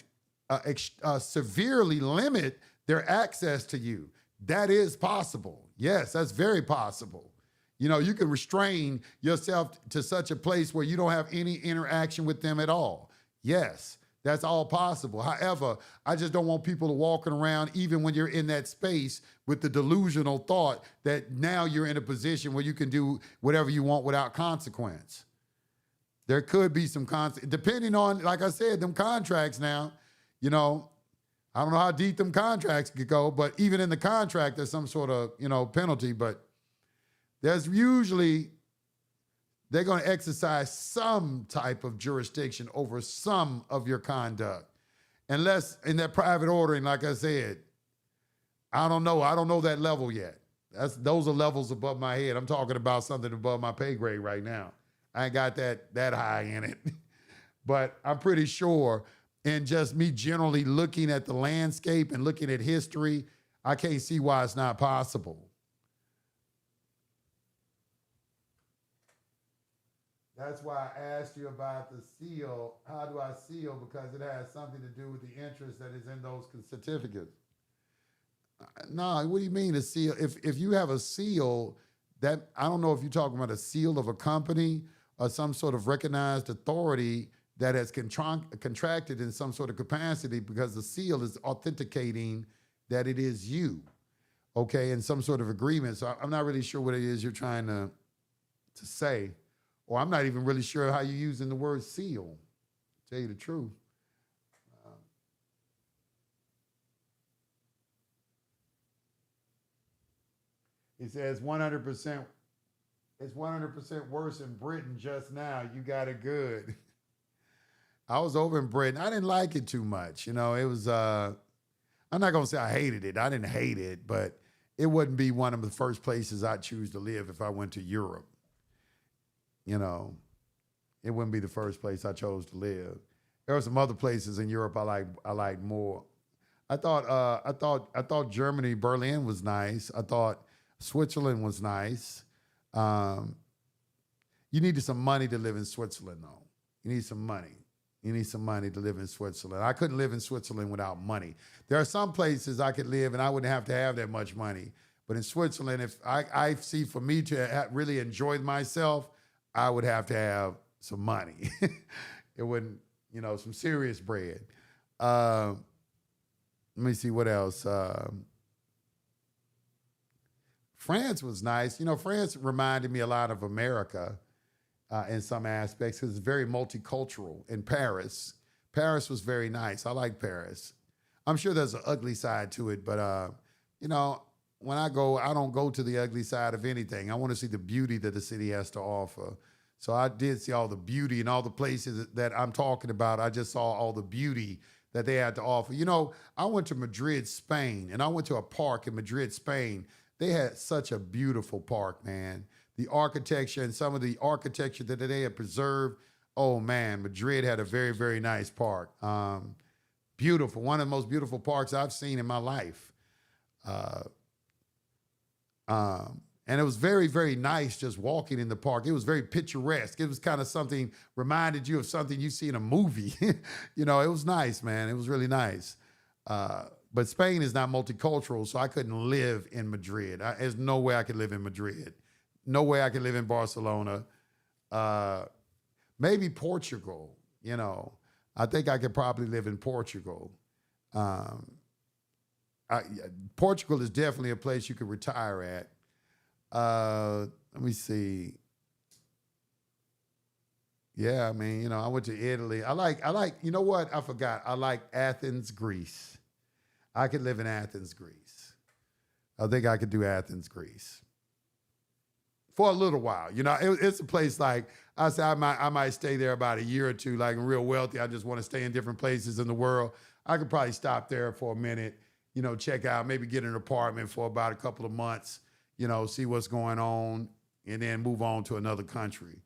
severely limit their access to you. That is possible. Yes, that's very possible. You know, you can restrain yourself to such a place where you don't have any interaction with them at all. Yes, that's all possible. However, I just don't want people to walking around, even when you're in that space, with the delusional thought that now you're in a position where you can do whatever you want without consequence. There could be some depending on, like I said, them contracts now, you know, I don't know how deep them contracts could go, but even in the contract, there's some sort of, you know, penalty, but there's usually, they're going to exercise some type of jurisdiction over some of your conduct. Unless in that private ordering, like I said, I don't know. I don't know that level yet. Those are levels above my head. I'm talking about something above my pay grade right now. I ain't got that high in it. But I'm pretty sure in just me generally looking at the landscape and looking at history, I can't see why it's not possible. That's why I asked you about the seal. How do I seal? Because it has something to do with the interest that is in those certificates. No, what do you mean a seal? If you have a seal, that I don't know if you're talking about a seal of a company or some sort of recognized authority that has contracted in some sort of capacity, because the seal is authenticating that it is you. okay, in some sort of agreement. So I'm not really sure what it is you're trying to say, or I'm not even really sure how you're using the word seal. To tell you the truth. He says 100%. It's 100% worse in Britain just now. You got it good. I was over in Britain. I didn't like it too much. You know, it was. I'm not gonna say I hated it. I didn't hate it, but it wouldn't be one of the first places I'd choose to live if I went to Europe. You know, it wouldn't be the first place I chose to live. There were some other places in Europe I like more. I thought Germany, Berlin was nice. I thought Switzerland was nice. Um, you needed some money to live in Switzerland, though. You need some money. You need some money to live in Switzerland. I couldn't live in Switzerland without money. There are some places I could live and I wouldn't have to have that much money. But in Switzerland, if I see for me to really enjoy myself, I would have to have some money. It wouldn't, some serious bread. Let me see what else. France was nice. France reminded me a lot of America in some aspects because it's very multicultural. In Paris was very nice. I like Paris. I'm sure there's an ugly side to it, but when I go, I don't go to the ugly side of anything. I want to see the beauty that the city has to offer. So I did see all the beauty in all the places that I'm talking about. I just saw all the beauty that they had to offer. I went to Madrid, Spain, and I went to a park in Madrid, Spain. They had such a beautiful park, man. The architecture and some of the architecture that they had preserved. Oh man, Madrid had a very, very nice park. Beautiful, one of the most beautiful parks I've seen in my life. Uh, and it was very, very nice just walking in the park. It was very picturesque. It was kind of something, reminded you of something you see in a movie. It was nice, man. It was really nice. But Spain is not multicultural, so I couldn't live in Madrid. There's no way I could live in Madrid. No way I could live in Barcelona. Maybe Portugal, I think I could probably live in Portugal. Portugal is definitely a place you could retire at. Let me see. Yeah, I mean, I went to Italy. I like, you know what? I forgot. I like Athens, Greece. I could live in Athens, Greece. I think I could do Athens, Greece. For a little while. It's a place like, I say I might stay there about a year or two, like I'm real wealthy. I just want to stay in different places in the world. I could probably stop there for a minute, check out, maybe get an apartment for about a couple of months, see what's going on, and then move on to another country.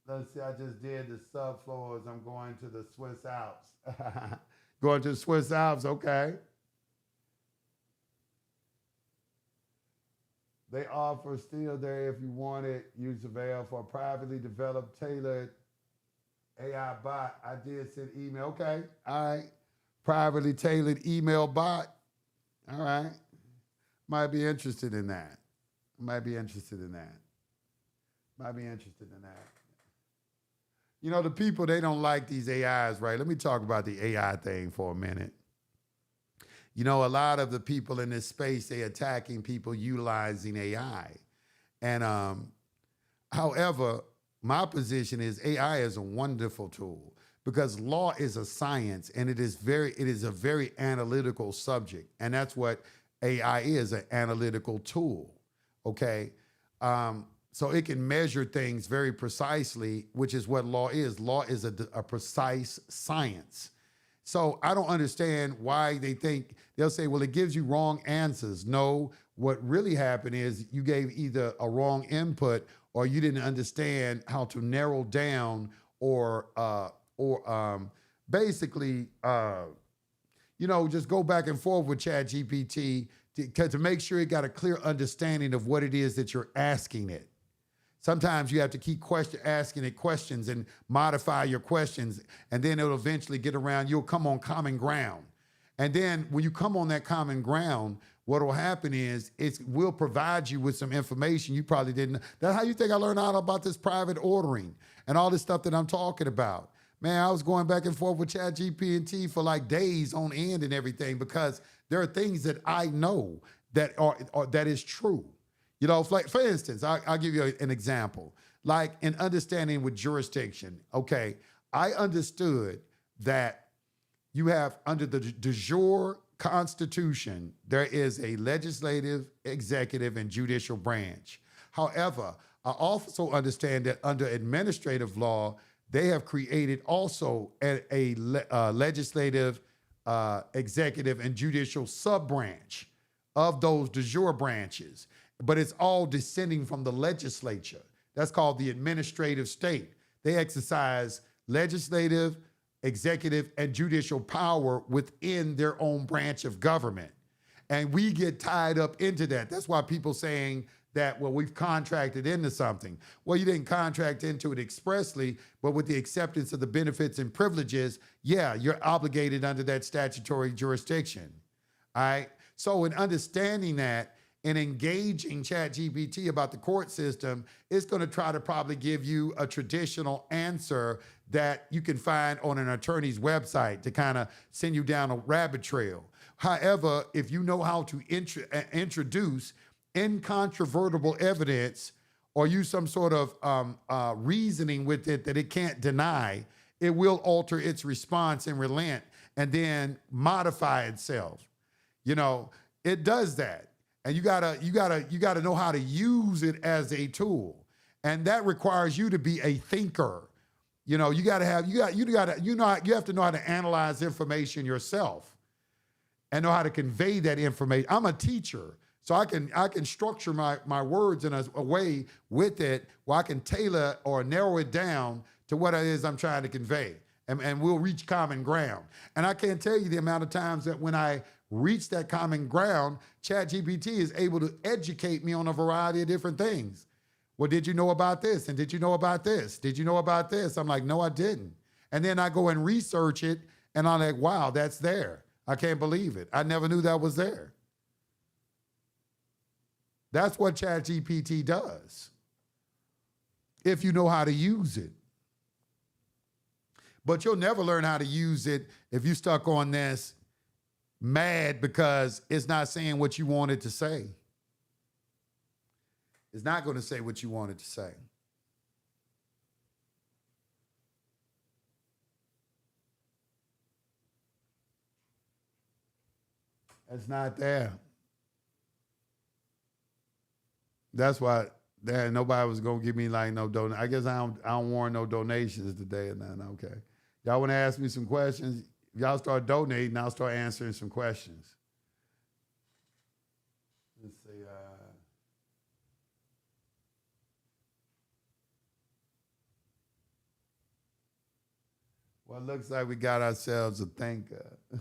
Let's see, I just did the subfloors. I'm going to the Swiss Alps. Going to the Swiss Alps, okay. They offer still there if you want it. Use Avail for a privately developed, tailored AI bot. I did send email. Okay, all right. Privately tailored email bot. All right. Might be interested in that. Might be interested in that. The people, they don't like these AIs, right? Let me talk about the AI thing for a minute. A lot of the people in this space, they attacking people utilizing AI. And however, my position is AI is a wonderful tool because law is a science and it is a very analytical subject. And that's what AI is, an analytical tool, okay? So it can measure things very precisely, which is what law is. Law is a precise science. So I don't understand why they'll say, well, it gives you wrong answers. No, what really happened is you gave either a wrong input or you didn't understand how to narrow down or basically, just go back and forth with ChatGPT to make sure it got a clear understanding of what it is that you're asking it. Sometimes you have to keep asking it questions and modify your questions, and then it'll eventually get around. You'll come on common ground. And then when you come on that common ground, what will happen is it will provide you with some information you probably didn't. That's how you think I learned all about this private ordering and all this stuff that I'm talking about. Man, I was going back and forth with ChatGPT for like days on end and everything because there are things that I know that are that is true. You know, for instance, I'll give you an example. Like in understanding with jurisdiction, okay, I understood that you have under the de jure Constitution, there is a legislative, executive, and judicial branch. However, I also understand that under administrative law, they have created also a legislative, executive, and judicial sub-branch of those de jure branches. But it's all descending from the legislature. That's called the administrative state. They exercise legislative, executive, and judicial power within their own branch of government. And we get tied up into that. That's why people saying that, well, we've contracted into something. Well, you didn't contract into it expressly, but with the acceptance of the benefits and privileges, yeah, you're obligated under that statutory jurisdiction. All right? So in understanding that and engaging ChatGPT about the court system, it's going to try to probably give you a traditional answer that you can find on an attorney's website to kind of send you down a rabbit trail. However, if you know how to introduce incontrovertible evidence or use some sort of reasoning with it that it can't deny, it will alter its response and relent and then modify itself. You know, it does that. And you gotta know how to use it as a tool. And that requires you to be a thinker. You know, you have to know how to analyze information yourself and know how to convey that information. I'm a teacher, so I can structure my words in a way with it where I can tailor or narrow it down to what it is I'm trying to convey. And we'll reach common ground. And I can't tell you the amount of times that when I reach that common ground, ChatGPT is able to educate me on a variety of different things. Well, did you know about this? And did you know about this? Did you know about this? I'm like, no, I didn't. And then I go and research it, and I'm like, wow, that's there. I can't believe it. I never knew that was there. That's what ChatGPT does, if you know how to use it. But you'll never learn how to use it if you're stuck on this mad because it's not saying what you want it to say. It's not going to say what you want it to say. It's not there. That's why nobody was going to give me like no donation. I guess I don't want no donations today or nothing. Okay. Y'all want to ask me some questions? If y'all start donating, I'll start answering some questions. Let's see. Well, it looks like we got ourselves a thinker. I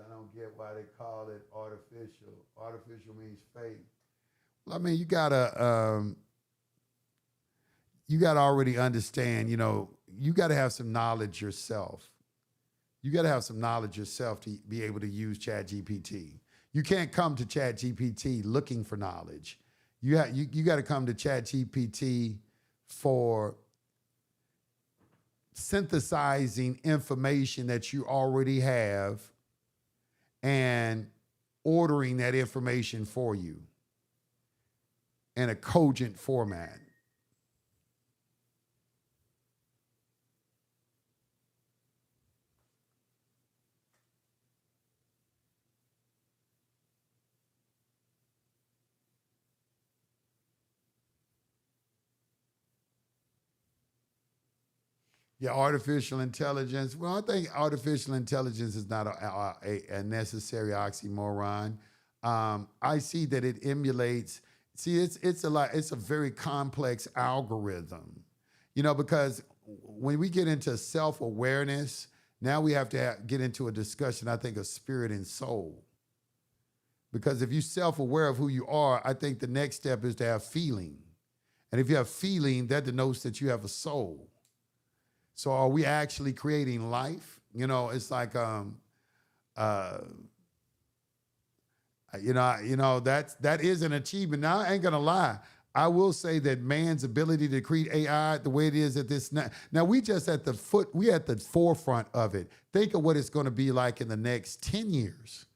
don't get why they call it artificial. Artificial means fake. Well, I mean, you gotta already understand, you know, you gotta have some knowledge yourself. You gotta have some knowledge yourself to be able to use ChatGPT. You can't come to ChatGPT looking for knowledge. You gotta come to ChatGPT for synthesizing information that you already have and ordering that information for you in a cogent format. Yeah, artificial intelligence. Well, I think artificial intelligence is not a necessary oxymoron. I see that it emulates. See, it's a very complex algorithm, you know, because when we get into self-awareness, now we have to get into a discussion, I think, of spirit and soul. Because if you're self-aware of who you are, I think the next step is to have feeling. And if you have feeling, that denotes that you have a soul. So are we actually creating life? You know, it's like, that is an achievement. Now, I ain't gonna lie. I will say that man's ability to create AI the way it is at this now we just we at the forefront of it. Think of what it's going to be like in the next 10 years.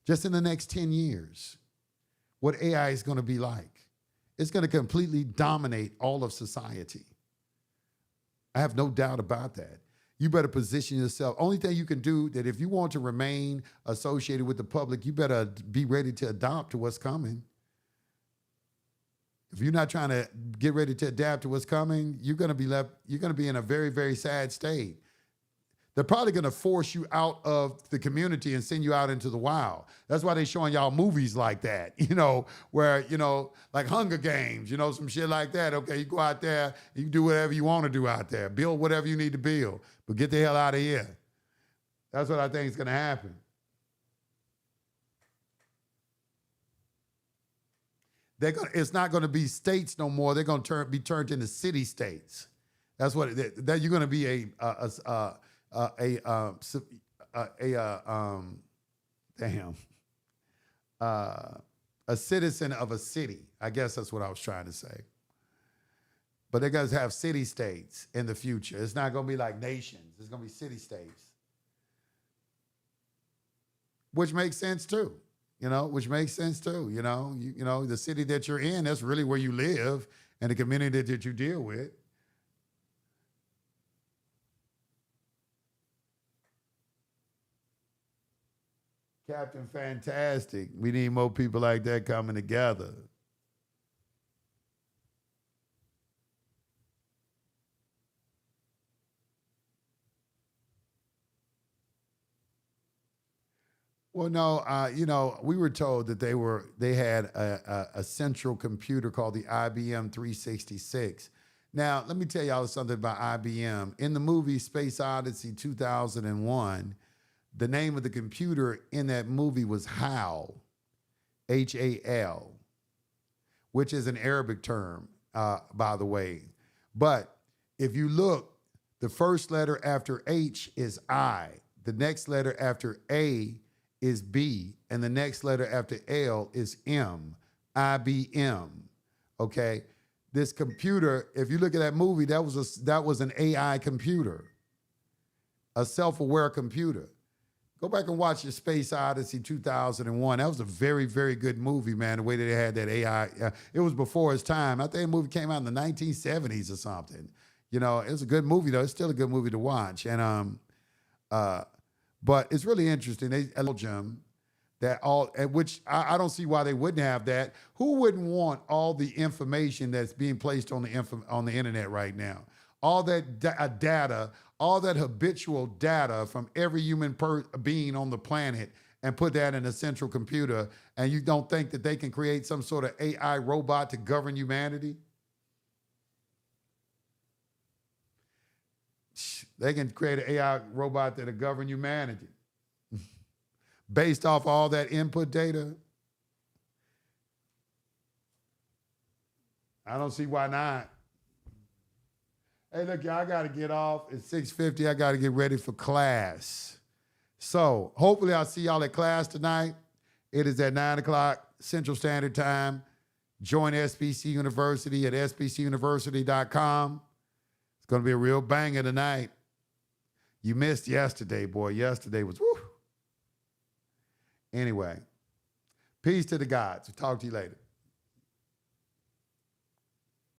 Just in the next 10 years, what AI is going to be like. It's going to completely dominate all of society. I have no doubt about that. You better position yourself. Only thing you can do that if you want to remain associated with the public, you better be ready to adapt to what's coming. If you're not trying to get ready to adapt to what's coming, you're going to be in a very, very sad state. They're probably going to force you out of the community and send you out into the wild. That's why they're showing y'all movies like that, where, like Hunger Games, some shit like that. Okay, you go out there, you do whatever you want to do out there, build whatever you need to build, but get the hell out of here. That's what I think is going to happen. It's not going to be states no more. They're going to be turned into city states. That's what that you're going to be a citizen of a city. I guess that's what I was trying to say. But they're going to have city states in the future. It's not going to be like nations. It's going to be city states, which makes sense too. The city that you're in, that's really where you live, and the community that you deal with. Captain Fantastic. We need more people like that coming together. Well, no, we were told that they had a central computer called the IBM 366. Now, let me tell y'all something about IBM. In the movie Space Odyssey 2001, the name of the computer in that movie was HAL, H-A-L, which is an Arabic term, by the way. But if you look, the first letter after H is I. The next letter after A is B, and the next letter after L is M, IBM, okay? This computer, if you look at that movie, that was an AI computer, a self-aware computer. Go back and watch your Space Odyssey 2001. That was a very, very good movie, man, the way that they had that AI. It was before its time. I think the movie came out in the 1970s or something. It was a good movie, though. It's still a good movie to watch. And but it's really interesting. Which I don't see why they wouldn't have that. Who wouldn't want all the information that's being placed on the internet right now? All that data, all that habitual data from every human being on the planet, and put that in a central computer, and you don't think that they can create some sort of AI robot to govern humanity? They can create an AI robot that'll govern humanity based off all that input data. I don't see why not. Hey, look, y'all, I got to get off. It's 6:50. I got to get ready for class. So hopefully I'll see y'all at class tonight. It is at 9 o'clock Central Standard Time. Join SBC University at sbcuniversity.com. It's going to be a real banger tonight. You missed yesterday, boy. Yesterday was woo. Anyway, peace to the gods. We'll talk to you later.